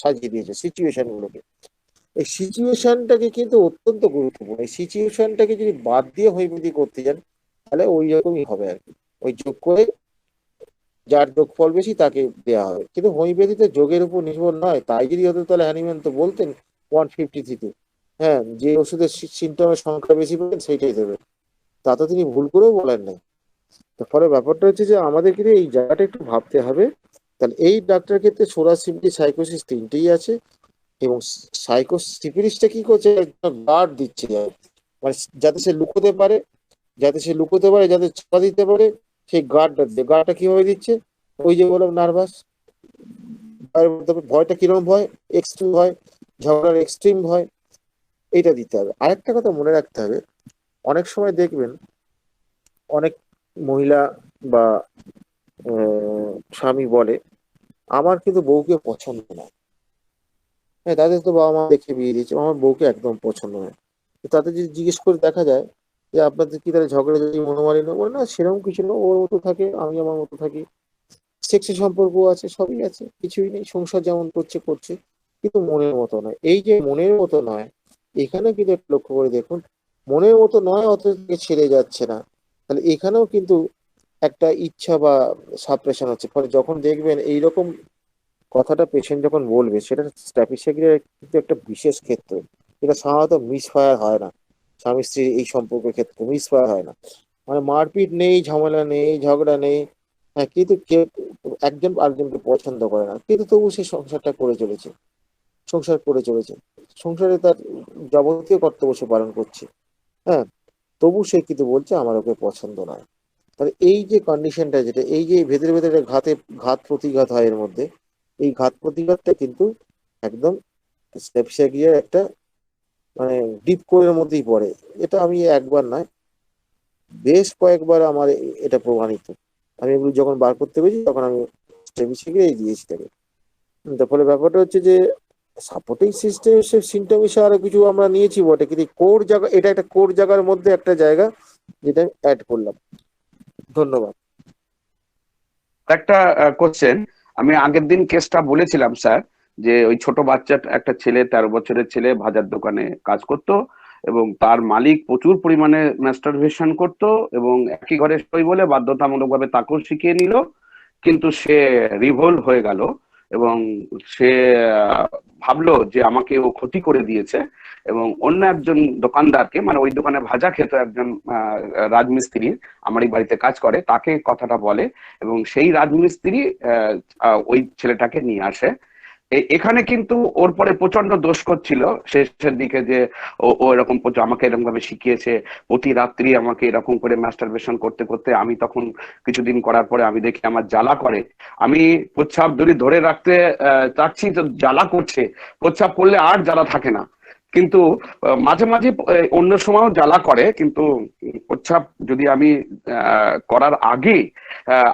সাজিয়ে দিয়েছে সিচুয়েশন গুলোকে। এই সিচুয়েশনটাকে কিন্তু অত্যন্ত গুরুত্বপূর্ণ। এই সিচুয়েশনটাকে যদি বাদ দিয়ে হোমিওপ্যাথি করতে যান তাহলে ওই রকমই হবে আর কি। ওই যোগ করে যার যোগফল বেশি তাকে দেওয়া হবে, কিন্তু হোমিওপ্যাথিতে যোগের উপর নির্ভর নয়। তাই যদি হতো তাহলে হ্যানিম্যান তো বলতেন 153-তে, হ্যাঁ, যে ওষুধের সিমটমের সংখ্যা বেশি পাবেন সেইটাই দেবে। তা তো তিনি ভুল করেও বলেন নাই। তো ফলে ব্যাপারটা হচ্ছে যে আমাদের কিন্তু এই জায়গাটা একটু ভাবতে হবে। তাহলে এই ডাক্তার ক্ষেত্রে সোরা সিমটি সাইকোসিস তিনটেই আছে। এবং সাইকোসিফিলিসটা কি করছে, গার্ড দিচ্ছে, মানে যাতে সে লুকোতে পারে, যাতে সে লুকোতে পারে, যাতে চাপা দিতে পারে, সেই গার্ডটা দিচ্ছে। গার্ডটা কিভাবে দিচ্ছে, ওই যে বললাম নার্ভাস, ভয়টা কিরকম ভয়, এক্সট্রিম ভয়, ঝগড়ার এক্সট্রিম ভয়, এইটা দিতে হবে। আরেকটা কথা মনে রাখতে হবে, অনেক সময় দেখবেন অনেক মহিলা বা স্বামী বলে আমার কিন্তু বউকে পছন্দ না। হ্যাঁ, তাদের তো বাবা মা দেখে বিয়ে দিয়েছে, আমার বউকে একদম পছন্দ নয়। তো তাদের যদি জিজ্ঞেস করে দেখা যায় যে আপনাদের কি তাহলে ঝগড়া যদি মনোমালিন্য, বলে না সেরকম কিছু না, ওর মতো থাকে আমি আমার মতো থাকি, সেক্সি সম্পর্ক আছে, সবই আছে, কিছুই নেই, সংসার যেমন করছে করছে, কিন্তু মনের মতো নয়। এই যে মনের মতো নয়, এখানে কিন্তু একটু লক্ষ্য করে দেখুন, মনের মতো নয় অথচ তাকে ছেড়ে যাচ্ছে না, তাহলে এখানেও কিন্তু একটা ইচ্ছা বা সাপ্রেশন হচ্ছে। ফলে যখন দেখবেন এইরকম কথাটা পেশেন্ট যখন বলবে, সেটা স্ট্যাফিসেগির কিন্তু একটা বিশেষ ক্ষেত্র, এটা সাধারণত মিস ফায়ার হয় না। স্বামী স্ত্রীর এই সম্পর্কের ক্ষেত্রে মিস ফায়ার হয় না, মানে মারপিট নেই, ঝামেলা নেই, ঝগড়া নেই, হ্যাঁ, কিন্তু কেউ একজন আরেকজনকে পছন্দ করে না, কিন্তু তবু সে সংসারটা করে চলেছে, সংসার করে চলেছে, সংসারে তার যাবতীয় কর্তব্য সে পালন করছে, হ্যাঁ, তবু সে কিন্তু বলছে আমার ওকে পছন্দ নয়। তাহলে এই যে কন্ডিশনটা, যেটা এই যে ভেতরে ভেতরে ঘাত প্রতিঘাত হয় এর মধ্যে, এই ঘাত প্রতিঘাতটা কিন্তু একদম স্টেপসেগিয়ার একটা মানে ডিপ কোরের মধ্যেই পড়ে। এটা আমি একবার নয়, বেশ কয়েকবার আমার এটা প্রমাণিত। আমি এগুলো যখন বার করতে পেরেছি তখন আমি স্টেবিসিকেই দিয়েছি তাকে। তার ফলে ব্যাপারটা হচ্ছে যে সাপোর্টিং সিস্টেম সিমটম হিসেবে আরো কিছু আমরা নিয়েছি বটে, কিন্তু কোর জায়গা, এটা একটা কোর জায়গার মধ্যে একটা জায়গা যেটা আমি অ্যাড করলাম। ধন্যবাদ। একটা কোশ্চেন, আমি আগের দিন কেসটা বলেছিলাম স্যার, যে ওই ছোট বাচ্চা একটা ছেলে, 13 বছরের ছেলে, ভাজার দোকানে কাজ করত এবং তার মালিক প্রচুর পরিমাণে ম্যাস্টারবেশন করত এবং একই ঘরে সই বলে বাধ্যতামূলকভাবে তাকেও শিখিয়ে নিল, কিন্তু সে রিভোল্ট হয়ে গেল এবং সে আহ, ভাবলো যে আমাকে ও ক্ষতি করে দিয়েছে এবং অন্য একজন দোকানদারকে, মানে ওই দোকানে ভাজা খেত একজন রাজমিস্ত্রি, আমারই বাড়িতে কাজ করে, তাকে কথাটা বলে এবং সেই রাজমিস্ত্রি ওই ছেলেটাকে নিয়ে আসে। এখানে কিন্তু ওর পরে প্রচন্ড দোষ করছিল শেষের দিকে, যে ও এরকম আমাকে এরকম ভাবে শিখিয়েছে, প্রতি রাত্রি আমাকে এরকম করে মাস্টারবেশন করতে করতে, আমি তখন কিছুদিন করার পরে আমি দেখি আমার জ্বালা করে, আমি প্রস্রাব যদি ধরে রাখতে চাচ্ছি তো জ্বালা করছে, প্রস্রাব করলে আর জ্বালা থাকে না, কিন্তু মাঝে মাঝে অন্য সময়ও জ্বালা করে, কিন্তু প্রস্রাব যদি আমি করার আগে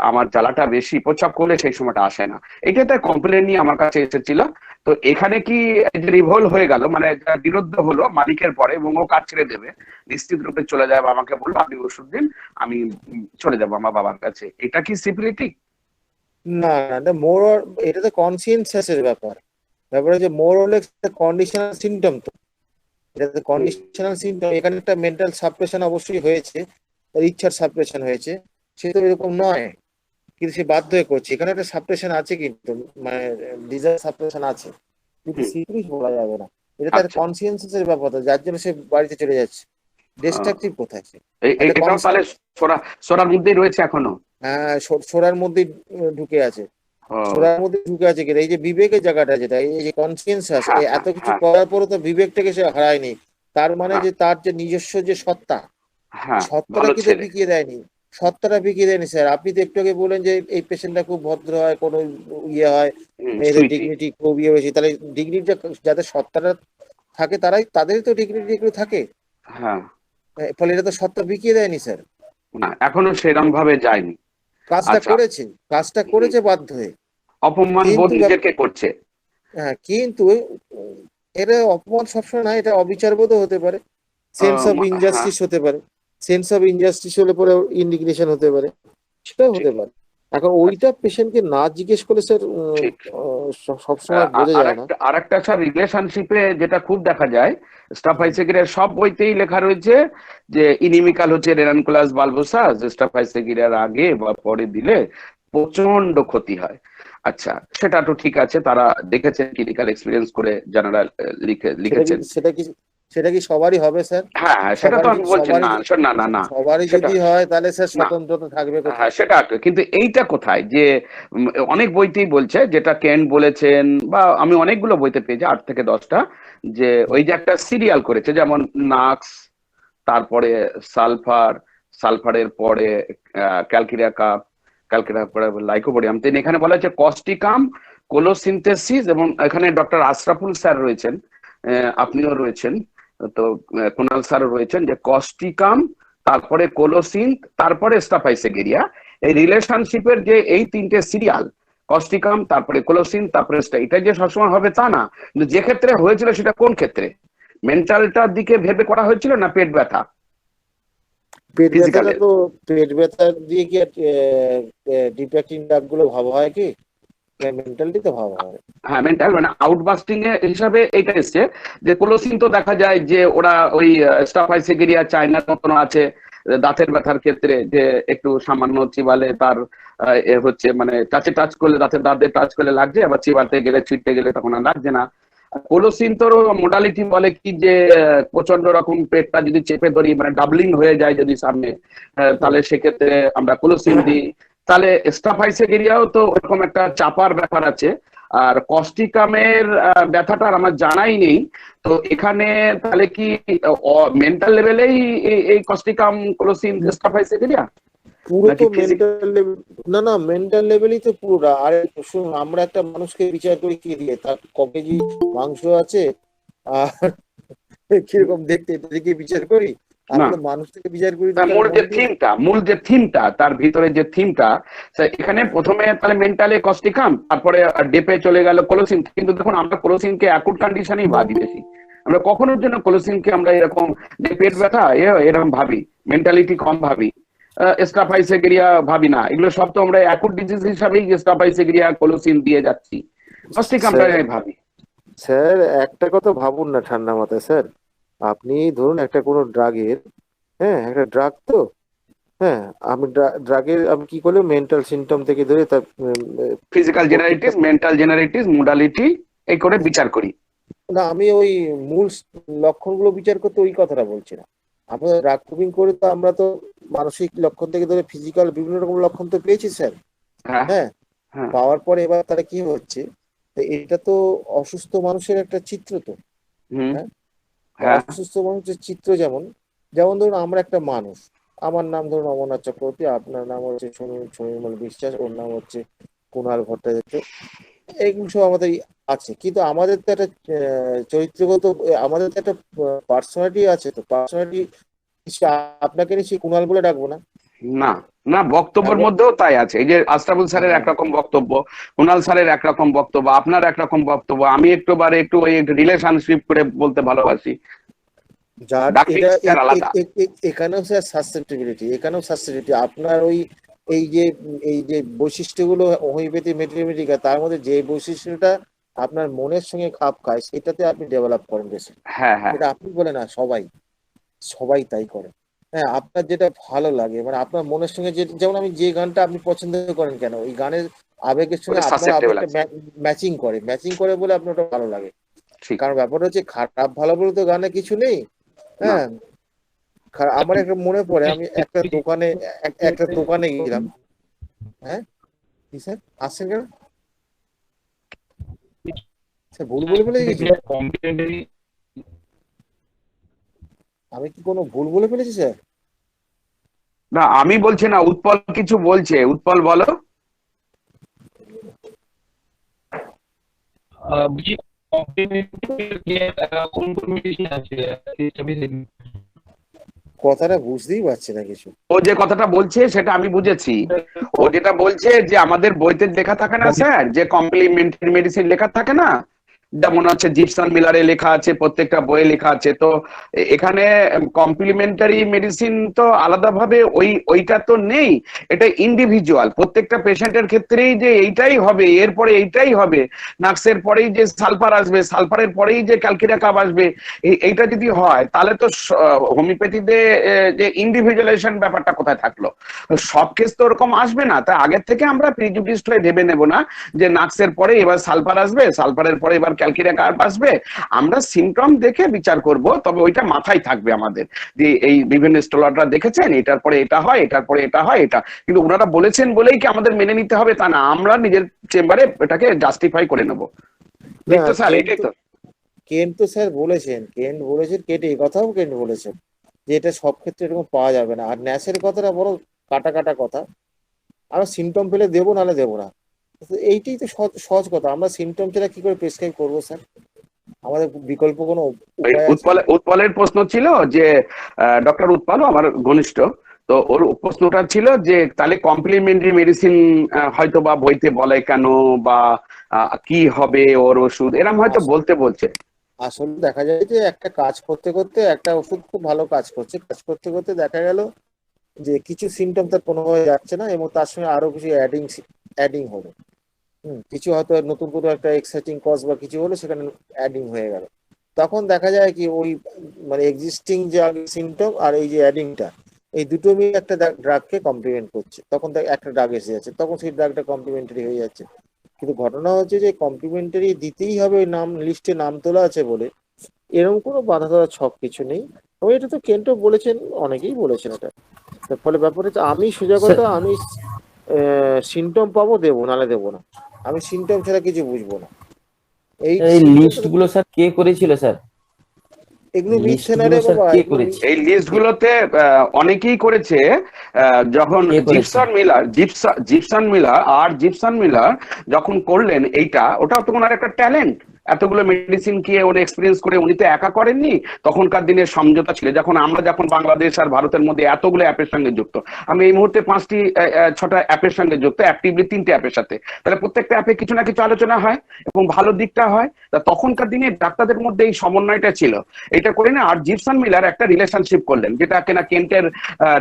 আমার জ্বালাটা বেশি, প্রস্রাব করলে সেই সময়টা আসে না। এটা তার কমপ্লেন নিয়ে আমার কাছে এসেছিল। তো এখানে কি রিভোল হয়ে গেল, মানে বিরুদ্ধ হলো মালিকের পরে এবং ও কাজ ছেড়ে দেবে, নিশ্চিত রূপে চলে যাবে, আমাকে বললো আপনি ওষুধ দিন, আমি চলে যাবো আমার বাবার কাছে, এটা কি সিপিলিটিক? না না, এটা মোর, এটা তো কনসিয়েন্সের ব্যাপার। ব্যাপার হচ্ছে মোর হলে কন্ডিশনাল সিমটম, তো এটা তো কন্ডিশনাল সিমটম। এখানে একটা মেন্টাল সাপ্রেশন অবশ্যই হয়েছে, তার ইচ্ছার সাপ্রেশন হয়েছে, সে তো এরকম নয়, কিন্তু সে বাধ্য হয়ে করছে। এখানে একটা সাপ্রেশন আছে, কিন্তু মানে ডিজায়ার সাপ্রেশন আছে, কিন্তু সিরিয়াস বলা যাবে না। এটা তার আচ্ছা, কনসিয়েন্সের ব্যাপার, যার জন্য সে বাড়িতে চলে যাচ্ছে। ডিস্ট্রাকটিভ কোথায় সে? একটা এটাও তাহলে সোরার মধ্যেই রয়েছে এখনো? হ্যাঁ, সোরার মধ্যে ঢুকে আছে। ও, সোরার মধ্যে ঢুকে আছে কিনা, এই যে বিবেকের জায়গাটা, যেটা এই যে কনসিয়েন্স আছে, হ্যাঁ এত হ্যাঁ কিছু হ্যাঁ করার পরও তো বিবেকটাকে সে হারায়নি। তার মানে হ্যাঁ যে তার যে নিজস্ব যে সত্তা, হ্যাঁ, সত্তাটা ভালো কিন্তু ছেলে। বিকিয়ে দেয়নি। সত্তাটা বিকিয়ে দেয়নি স্যার। আপনি তো একটু আগে বলেন যে এই পেশেন্টটা খুব ভদ্র হয়, কোনো ইয়ে হয়, এদের সুইটি। ডিগনিটি খুব ইয়ে বেশি, তাহলে ডিগনিটি যাদের সত্তাটা থাকে তারাই, তাদেরই তো ডিগনিটি এগুলো থাকে। হ্যাঁ, ফলে এটা তো সত্তা বিকিয়ে দেয়নি স্যার। না এখনো সেরকম ভাবে যায়নি। কাজটা আচ্ছা, করেছে, কাজটা হুম, করেছে বাধ্য হয়ে। অপমান বোধ কিন্তু নিজেকে করছে। হ্যাঁ, কিন্তু এটা অপমান সবসময় না, এটা অবিচারবোধও হতে পারে, সেন্স অফ হ্যাঁ, ইনজাস্টিস হতে পারে। সেন্স অফ ইনজাস্টিস হলে পরে ইন্ডিগনেশন হতে পারে, সেটাও ঠিক। হতে পারে। এখন আচ্ছা, ওইটা পেশেন্টকে না জিজ্ঞেস করে স্যার ঠিক। সবসময় বোঝা যায় না। আরেকটা স্যার, রিলেশনশিপে যেটা খুব দেখা যায়, স্টাফাইসেগিরের সব বইতেই লেখা রয়েছে যে ইনিমিকাল হচ্ছে রেনানকুলাস বালবোসা, যে স্টাফাইসেগিরের আগে বা পরে দিলে প্রচন্ড ক্ষতি হয়। আচ্ছা, সেটা তো ঠিক আছে, তারা দেখেছেন, ক্লিনিক্যাল এক্সপিরিয়েন্স করে যারা সেটা কি লিখেছেন। সেটা কি সেটা কি সবারই হবে স্যার? হ্যাঁ হ্যাঁ, সেটা তো সবারই আমি বলছি না, না না না, সবারই সেটা যদি হয় তাহলে স্যার না। স্বতন্ত্রতা থাকবে হ্যাঁ কোথায়? সেটা একটা, কিন্তু এইটা কোথায় যে অনেক বইতেই বলছে, যেটা কেন বলেছেন বা আমি অনেকগুলো বইতে পেয়েছি 8 থেকে 10টা, যে ওই যে একটা সিরিয়াল করেছে, যেমন নাক্স, তারপরে সালফার, সালফারের পরে ক্যালকিরিয়া কাপ, ক্যালকিরিয়া পরে লাইকোপোডিয়াম, তেন এখানে বলা হচ্ছে কস্টিকাম, কোলোসিনথেসিস, এবং এখানে ডক্টর আশরাফুল স্যার রয়েছেন, আপনিও রয়েছেন, তো কুনাল স্যারও রয়েছেন, যে কস্টিকাম, তারপরে কোলোসিন, তারপরে স্টাফাইসেগেরিয়া, এই রিলেশনশিপের যে এই 3টে সিরিয়াল, কস্টিকাম, তারপরে কোলোসিন, তারপরে এটা যে সবসময় হবে তা না, কিন্তু যে ক্ষেত্রে হয়েছিল সেটা কোন ক্ষেত্রে, মেন্টালটার দিকে ভেবে করা হয়েছিল না পেট ব্যথা পেট ব্যথাটা ফিজিক্যালের? তো, পেট ব্যথা দিয়ে কি ডিপ্যাক্টিং ডাক গুলো ভাবা হয় কি? মেন্টালিটি তো ভাবা হয়। হ্যাঁ, মেন্টাল মানে আউটবাস্টিং এর হিসাবে এটা এসছে, যে কোলোসিন তো দেখা যায় যে ওরা ওই স্টাফাইসেগেরিয়া চায়নার মতন আছে, দাঁতের ব্যথার ক্ষেত্রে যে একটু সামান্য চিবালে তার হচ্ছে, মানে টাচ করলে দাঁতের দাঁতে টাচ করলে লাগছে, আবার চিবাতে গেলে ছিটতে গেলে তখন আর লাগছে না। কোলোসিন তোর মোডালিটি বলে কি, যে প্রচন্ড রকম পেটটা যদি চেপে ধরি, মানে ডাবলিং হয়ে যায় যদি সামনে, হুম। তাহলে সেক্ষেত্রে আমরা কোলোসিন দিই। তাহলে স্টাফাইসেগেরিয়াও তো ওরকম একটা চাপার ব্যাপার আছে। আর কস্টিকামের ব্যথাটার আমার জানাই নেই, তো এখানে তাহলে কি মেন্টাল লেভেলেই এই কস্টিকাম, ক্লোসিন, স্টাফাইসেগেরিয়া, পুরো নাকি তো ফিজিক? মেন্টাল লেভেল, না না, মেন্টাল লেভেলই তো পুরোটা। আরে শুনুন, আমরা একটা মানুষকে বিচার করি কি দিয়ে, তার ক কেজি মাংস আছে আর কিরকম দেখতে এটা দেখে বিচার করি? আমরা না। তো মানুষ থেকে বিচার করি তার দেখে মূল মন যে দিয়ে। থিমটা তার ভিতরে যে থিমটা, এখানে প্রথমে তাহলে মেন্টালে কস্টিকাম, তারপরে ডেপে চলে গেল কোলোসিন। কিন্তু দেখুন আমরা কোলোসিনকে অ্যাকুট কন্ডিশনেই ভাবি বেশি। আমরা কখনোর জন্য কোলোসিনকে আমরা এরকম যে পেট ব্যথা এরকম ভাবি, মেন্টালিটি কম ভাবি। স্টাফাইসেগেরিয়া ভাবি না, এগুলো সব তো আমরা অ্যাকুট ডিজিজ হিসাবেই স্টাফাইসেগেরিয়া কোলোসিন দিয়ে যাচ্ছি, কস্টিকামটা ভাবি। স্যার একটা কথা ভাবুন না ঠান্ডা মাথায় স্যার। আপনি ধরুন একটা কোনো ড্রাগের, হ্যাঁ একটা ড্রাগ তো, হ্যাঁ আমি ড্রাগের আমি কি করলে মেন্টাল সিমটম থেকে ধরে তার ফিজিক্যাল জেনারেটিস, মেন্টাল জেনারেটিস, মোডালিটি এই করে বিচার করি। না আমি ওই মূল লক্ষণগুলো বিচার করতে ওই কথাটা বলছি না। আমরা ড্রাগ প্রুফিং করে তো আমরা তো মানসিক লক্ষণ থেকে ধরে ফিজিক্যাল বিভিন্ন রকম লক্ষণ তো পেয়েছি স্যার। হ্যাঁ হ্যাঁ, হ্যাঁ পাওয়ার পরে এবার তারা কি হচ্ছে, তো এটা তো অসুস্থ মানুষের একটা চিত্র তো। হুম হ্যাঁ, হ্যাঁ অসুস্থ মানুষের চিত্র যেমন, যেমন ধরুন আমরা একটা মানুষ, আমার নাম ধরুন অমরনাথ চক্রবর্তী, আপনার নাম হচ্ছে সমীরমল বিশ্বাস, ওর নাম হচ্ছে কুণাল ভট্টাচার্য, এইগুলো সব আমাদের আছে। কিন্তু আমাদের তো একটা চরিত্রগত, আমাদের তো একটা পার্সোনালিটি আছে। তো পার্সোনালিটি আপনাকে নিশ্চয়ই কুণাল বলে ডাকবো না। না না, বক্তব্যের তারপর মধ্যেও তাই আছে। এই যে আশরাফুল স্যারের হ্যাঁ, একরকম বক্তব্য, কুণাল স্যারের একরকম বক্তব্য, আপনার একরকম বক্তব্য, আমি একটু ওই রিলেশনশিপ করে বলতে ভালোবাসি, যার ডাক্তার এটা স্যার আলাদা। এখানেও স্যার সাসেপ্টিবিলিটি, এখানেও সাসেপ্টিবিলিটি আপনার ওই এই যে বৈশিষ্ট্যগুলো হোমিওপ্যাথি মেডিকা, তার মধ্যে যে বৈশিষ্ট্যটা আপনার মনের সঙ্গে খাপ খায় সেটাতে আপনি ডেভেলপ করেন বেশি। হ্যাঁ হ্যাঁ এটা আপনি বলে না, সবাই সবাই তাই করে। হ্যাঁ, আপনার যেটা ভালো লাগে মানে আপনার মনের সঙ্গে যে, যেমন আমি যে গানটা আপনি পছন্দ করেন কেন, ওই গানের আবেগের সঙ্গে ওটা আপনার সাসেপ্টেবল আবেগটা আছে। ম্যাচিং করে বলে আপনার ওটা ভালো লাগে। ঠিক। কারণ ব্যাপারটা হচ্ছে খারাপ ভালো বলে তো গানে কিছু নেই। না হ্যাঁ, আমার একটা মনে পড়ে আমি একটা দোকানে গেলাম। হ্যাঁ, কি স্যার আসছেন কেন স্যার? ভুল বলে ফেলে গেছি? আমি কি কোনো ভুল বলে ফেলেছি স্যার? না, আমি বলছি না, উৎপল কিছু বলছে, উৎপল বলো। বুঝি কোন কোন মেডিসিন আছে কথাটা বুঝতেই পারছি না কিছু। ও যে কথাটা বলছে সেটা আমি বুঝেছি। ও যেটা বলছে যে আমাদের বইতে লেখা থাকে না স্যার, যে কমপ্লিমেন্টারি মেডিসিন লেখা থাকে না, যেমন হচ্ছে জিপসন মিলারে লেখা আছে, প্রত্যেকটা বইয়ে লেখা আছে। তো এখানে কমপ্লিমেন্টারি মেডিসিন তো আলাদাভাবে ওইটা তো নেই, এটা ইন্ডিভিজুয়াল, প্রত্যেকটা পেশেন্টের ক্ষেত্রেই যে এইটাই হবে, এরপরে এইটাই হবে, নাক্সের পরেই যে সালফার আসবে, সালফারের পরেই যে ক্যালকিরাকাব আসবে, এইটা যদি হয় তাহলে তো হোমিওপ্যাথিতে যে ইন্ডিভিজুয়ালাইজেশন ব্যাপারটা কোথায় থাকলো? সব কেস তো ওরকম আসবে না। তাই আগের থেকে আমরা প্রিজুডিসড হয়ে ভেবে নেব না যে নাক্সের পরে এবার সালফার আসবে, সালফারের পরে এবার ক্যালকিরাকাব আসবে। আমরা সিমটম দেখে বিচার করব, তবে ওইটা মাথায় থাকবে আমাদের যে এই বিভিন্ন স্টলাররা দেখেছেন এটার পরে এটা হয়, এটার পরে এটা হয়, এটা কিন্তু ওনারা বলেছেন বলেই কি আমাদের মেনে নিতে হবে তা না, আমরা নিজের চেম্বারে এটাকে জাস্টিফাই করে নেব। ঠিক তো স্যার? এটাই তো। কেন্ট তো স্যার বলেছেন, কেটে এই কথাও কেন্ট বলেছেন যে এটা সব ক্ষেত্রে এরকম পাওয়া যাবে না। আর ন্যাসের কথাটা বড় কাটা কথা, আমরা সিমটম পেলে দেবো, নাহলে দেবো না। তো এইটাই তো সহজ কথা। আমরা সিমটম ছাড়া কি করে প্রেসক্রাইব করবো স্যার? আমাদের বিকল্প কোনো উপায় আছে? উৎপলের প্রশ্ন ছিল যে ডক্টর উৎপল আমার ঘনিষ্ঠ, তো ওর প্রশ্নটা ছিল যে তাহলে কমপ্লিমেন্টারি মেডিসিন হয়তো বা বইতে বলে কেন, বা কি হবে ওর ওষুধ, এরকম হয়তো বলছে। আসলে দেখা যায় যে একটা কাজ করতে করতে একটা ওষুধ খুব ভালো কাজ করতে করতে দেখা গেল যে কিছু সিমটম তার কোনোভাবে যাচ্ছে না, এবং তার সঙ্গে আরো কিছু অ্যাডিং হলো। কিছু হয়তো নতুন কোনো একটা এক্সাইটিং কজ বা কিছু হলো, সেখানে অ্যাডিং হয়ে গেল। তখন দেখা যায় কি ওই মানে এক্সিস্টিং যে সিমটম আর এই যে অ্যাডিংটা, এই দুটো মিলে একটা ড্রাগকে কমপ্লিমেন্ট করছে। তখন একটা ড্রাগ এসে যাচ্ছে, তখন সেই ড্রাগটা কমপ্লিমেন্টারি হয়ে যাচ্ছে। কিন্তু ঘটনা হচ্ছে যে কমপ্লিমেন্টারি দিতেই হবে, ওই নাম লিস্টে নাম তোলা আছে বলে এরকম কোনো বাধা ধরা ছক কিছু নেই। তবে এটা তো কেন্টও বলেছেন, অনেকেই বলেছেন এটা। তার ফলে ব্যাপার হচ্ছে আমি সোজা কথা, আমি সিমটম পাবো দেবো, নালে দেবো না। আমি সিমটম ছাড়া কিছু বুঝবো না। এই লিস্ট গুলো স্যার কে করেছিল স্যার? এগুলো মিথ্যে না লিস্টগুলো রে স্যার বাবা, কে এগুলো করেছে? এই লিস্ট গুলোতে অনেকেই করেছে। যখন কে করেছে? জিপসন মিলার যখন করলেন এইটা, ওটা তো ওনার একটা ট্যালেন্ট, এতগুলো মেডিসিন খেয়ে উনি এক্সপিরিয়েন্স করে উনি তো একা করেননি। তখনকার দিনের সমঝোতা ছিল, যখন বাংলাদেশ আর ভারতের মধ্যে এতগুলো অ্যাপের সঙ্গে যুক্ত, আমি এই মুহূর্তে 5টি 6টা অ্যাপের সঙ্গে যুক্ত, অ্যাক্টিভলি 3টে অ্যাপের সাথে। তাহলে প্রত্যেকটা অ্যাপে কিছু না কিছু আলোচনা হয় এবং ভালো দিকটা হয়। তা তখনকার দিনে ডাক্তারদের মধ্যে এই সমন্বয়টা ছিল। এটা করে না, আর জিপসন মিলার একটা রিলেশনশিপ করলেন, যেটা কিনা কেন্টের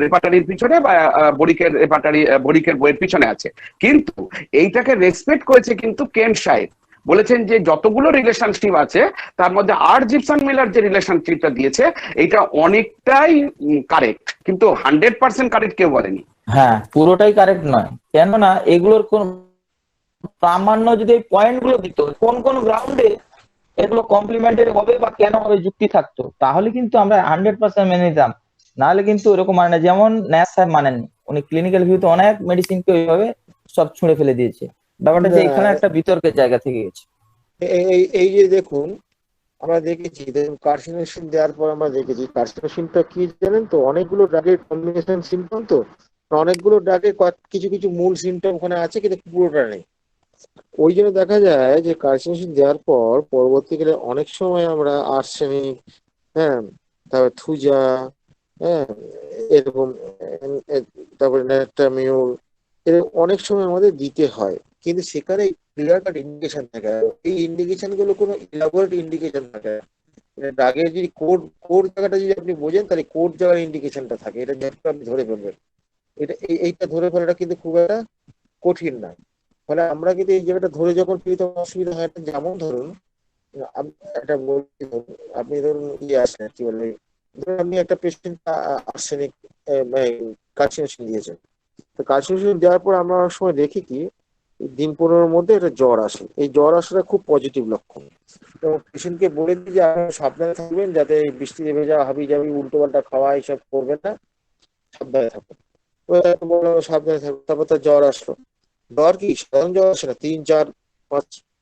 রেপার্টারির পিছনে বা বরিকের বইয়ের পিছনে আছে। কিন্তু এইটাকে রেসপেক্ট করেছে কিন্তু কেন্ট সাহেব, বলেছেন যে যতগুলো রিলেশনশিপ আছে তার মধ্যে আর জিপসন মিলার যে রিলেশনশিপটা দিয়েছে এটা অনেকটাই কারেক্ট, কিন্তু 100% কারেক্ট কেউ বলেনি। হ্যাঁ, পুরোটাই কারেক্ট নয়, কেননা এগুলোর কোন প্রামাণ্য যদি এই পয়েন্ট গুলো দিত, কোন কোন গ্রাউন্ডে এগুলো কমপ্লিমেন্টারি হবে বা কেন হবে যুক্তি থাকতো, তাহলে কিন্তু আমরা 100% মেনে নিতাম। নাহলে কিন্তু এরকম মানে না, যেমন ন্যাস সাহেব মানেননি, উনি ক্লিনিক্যাল ভিউতে অনেক মেডিসিনকে ওইভাবে সব ছুঁড়ে ফেলে দিয়েছে। ব্যাপারটা যে এখানে একটা বিতর্কের জায়গা থেকে গেছে। এই যে দেখুন, আমরা দেখেছি, দেখুন কার্সিনোসিন দেওয়ার পর আমরা দেখেছি কার্সিনোসিনটা কি জানেন তো, অনেকগুলো ড্রাগের কম্বিনেশন সিম্পটম তো, অনেকগুলো ড্রাগের কিছু কিছু মূল সিম্পটম ওখানে আছে কিন্তু পুরোটা নেই। ওই জন্য দেখা যায় যে কার্সিনোসিন দেওয়ার পর পরবর্তীকালে অনেক সময় আমরা আর্সেনিক, হ্যাঁ, তারপর থুজা, হ্যাঁ, এরকম তারপরে ন্যাট্রামিউল, এরকম অনেক সময় আমাদের দিতে হয়, কিন্তু সেখানে ক্লিয়ার কাট ইন্ডিকেশন থাকে না। এই ইন্ডিকেশন গুলো কোনো ইলাবোরেট ইন্ডিকেশন থাকে না। আগে যদি কোড জায়গাটা যদি আপনি বোঝেন, তাহলে কোড জায়গার ইন্ডিকেশনটা থাকে, এটা যত আপনি ধরে ফেলবেন। এইটা ধরে ফেলাটা কিন্তু খুব একটা কঠিন না। ফলে আমরা কিন্তু এই জায়গাটা ধরে যখন ফেলি তখন অসুবিধা হয় না। যেমন ধরুন একটা বলছি, আপনি ধরুন আসেন কি বলে, ধরুন আপনি একটা পেশেন্ট আর্সেনিক কার্সিনোসিন দিয়েছেন, তো কার্সিনোসিন দেওয়ার পর আমরা অনেক সময় দেখি কি দিন 15-এর মধ্যে একটা জ্বর আসে। এই জ্বর আসাটা খুব পজিটিভ লক্ষণ, এবং পেশেন্টকে বলে দিই যে আপনারা সাবধানে থাকবেন, যাতে বৃষ্টিতে ভেজা হাবি জাবি উল্টো পাল্টা খাওয়া এইসব করবেন না, সাবধানে থাকবেন। বললাম সাবধানে থাকবেন, তারপর তার জ্বর আসলো। জ্বর কি সাধারণ জ্বর আসে না, 3, 4,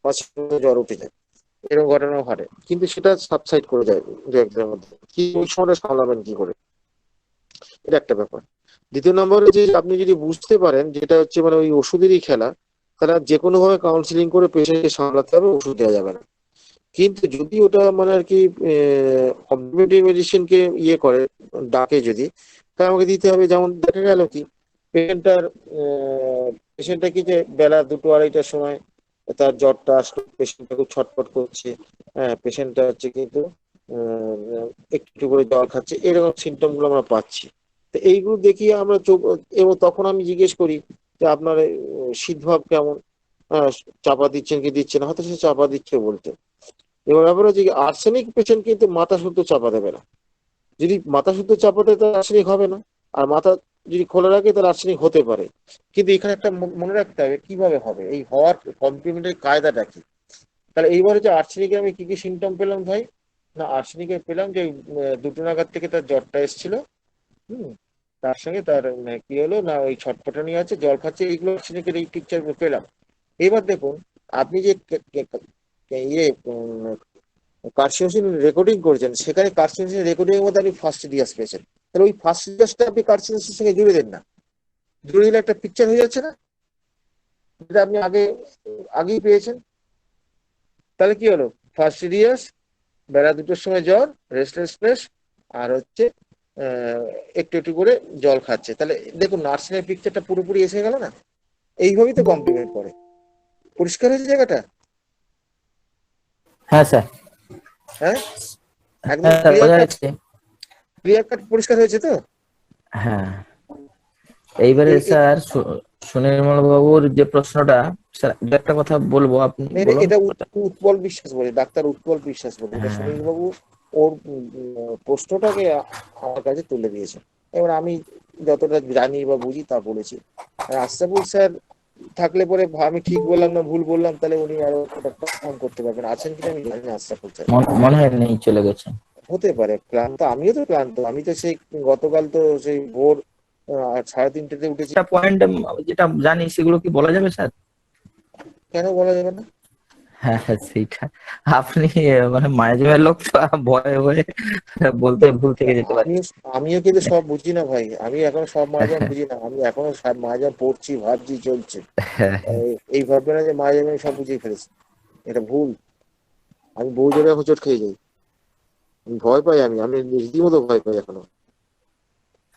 5 জ্বর উঠে যায়, এরকম ঘটনা ঘটে, কিন্তু সেটা সাবসাইড করে যায় দু একদিনের মধ্যে। কি ওই সময়টা সামলাবেন কি করে, এটা একটা ব্যাপার। দ্বিতীয় নম্বরে যে আপনি যদি বুঝতে পারেন যেটা হচ্ছে মানে ওই ওষুধেরই খেলা, তাহলে যে কোনো ভাবে কাউন্সিলিং করে পেশেন্টকে সামলাতে হবে, ওষুধ দেওয়া যাবে না। কিন্তু যদি ওটা মানে আর কি কমপ্লিমেন্টারি মেডিসিনকে ইয়ে করে ডাকে, যদি তাহলে আমাকে দিতে হবে। যেমন দেখা গেল কি পেশেন্টটা কি যে বেলা 2-2-2:30টার সময় তার জ্বরটা আসলো, পেশেন্টটা খুব ছটফট করছে, হ্যাঁ, পেশেন্টটা হচ্ছে কিন্তু একটু একটু করে জল খাচ্ছে, এরকম সিমটম গুলো আমরা পাচ্ছি। তো এইগুলো দেখিয়ে আমরা এবং তখন আমি জিজ্ঞেস করি যে আপনার শীতভাব কেমন, চাপা দিচ্ছেন কি দিচ্ছেন না, হয়তো সে চাপা দিচ্ছে বলতে। এবার ব্যাপার হচ্ছে কি আর্সেনিক পেশেন্ট কিন্তু মাথা শুদ্ধ চাপা দেবে না। যদি মাথা শুদ্ধ চাপা দেয় তাহলে আর্সেনিক হবে না, আর মাথা যদি খোলা রাখে তাহলে আর্সেনিক হতে পারে। কিন্তু এখানে একটা মনে রাখতে হবে কিভাবে হবে, এই হওয়ার কমপ্লিমেন্টারি কায়দাটা কি। তাহলে এইবার হচ্ছে আর্সেনিকে আমি কি কি সিমটম পেলাম ভাই, না আর্সেনিকে পেলাম যে 2টো নাগাদ থেকে তার জ্বরটা এসেছিল, তার সঙ্গে তার কি হলো না ওই ছটফটানি আছে, জল খাচ্ছে, এইগুলো আর্সেনিকের এই পিকচার পেলাম। এবার দেখুন আপনি যে ইয়ে কার্সিনোসিন রেকর্ডিং করেছেন, সেখানে কার্সিনোসিন রেকর্ডিং এর মধ্যে আপনি ফাস্টিডিয়াস পেয়েছেন, তাহলে ওই ফাস্টিডিয়াসটা আপনি কার্সিনোসিনের সঙ্গে জুড়ে দেন না, জুড়ে দিলে একটা পিকচার হয়ে যাচ্ছে না, যেটা আপনি আগেই পেয়েছেন। তাহলে কি হলো, ফাস্টিডিয়াস, বেলা 2টোর সময় জ্বর, রেস্টলেসনেস, আর হচ্ছে একটু একটু করে জল খাচ্ছে, তাহলে দেখুন নার্সিংয়ের পিকচারটা পুরোপুরি এসে গেল না। এইভাবেই তো কমপ্লিমেন্ট করে। পরিষ্কার হয়েছে জায়গাটা? হ্যাঁ স্যার, হ্যাঁ, একদম হ্যাঁ স্যার, বোঝা যাচ্ছে। ক্লিয়ার কাট পরিষ্কার হয়েছে তো। হ্যাঁ, এইবারে এই স্যার সুনির্মল বাবুর যে প্রশ্নটা, স্যার দু একটা কথা বলবো, আপনি বলুন। এটা উৎপল বিশ্বাস বলে, ডাক্তার উৎপল বিশ্বাস বলে, এটা হ্যাঁ, সুনীল বাবু ওর প্রশ্নটাকে আমার কাছে তুলে দিয়েছে। এবার আমি যতটা জানি বা বুঝি তা বলেছি। আর আশরাফুল স্যার থাকলে পরে আমি ঠিক বললাম না ভুল বললাম, তাহলে উনি আরো ফোন করতে পারবেন। আছেন কিনা আমি জানি না আশরাফুল স্যার, মনে হয় নেই, চলে গেছে। হতে পারে ক্লান্ত, আমিও তো ক্লান্ত। আমি তো সেই গতকাল তো সেই ভোর 3:30টাতে উঠেছি। একটা পয়েন্ট যেটা জানি সেগুলো কি বলা যাবে স্যার? কেন বলা যাবে না? হ্যাঁ হ্যাঁ, সেইটা আপনি মানে মায়াজামের লোক তো, ভয়ে ভয়ে বলতে ভুল থেকে যেতে পারে। আমিও কিন্তু সব বুঝি না ভাই, আমি এখনো সব মায়াজাম বুঝি না, আমি এখনো সব মায়াজাম পড়ছি, ভাবছি, চলছে। এই ভাববে না যে মায়াজাম আমি সব বুঝিয়ে ফেলেছি, এটা ভুল। আমি বহু জায়গায় হোঁচট খেয়ে যাই, আমি ভয় পাই, আমি রীতিমতো ভয় পাই এখনো।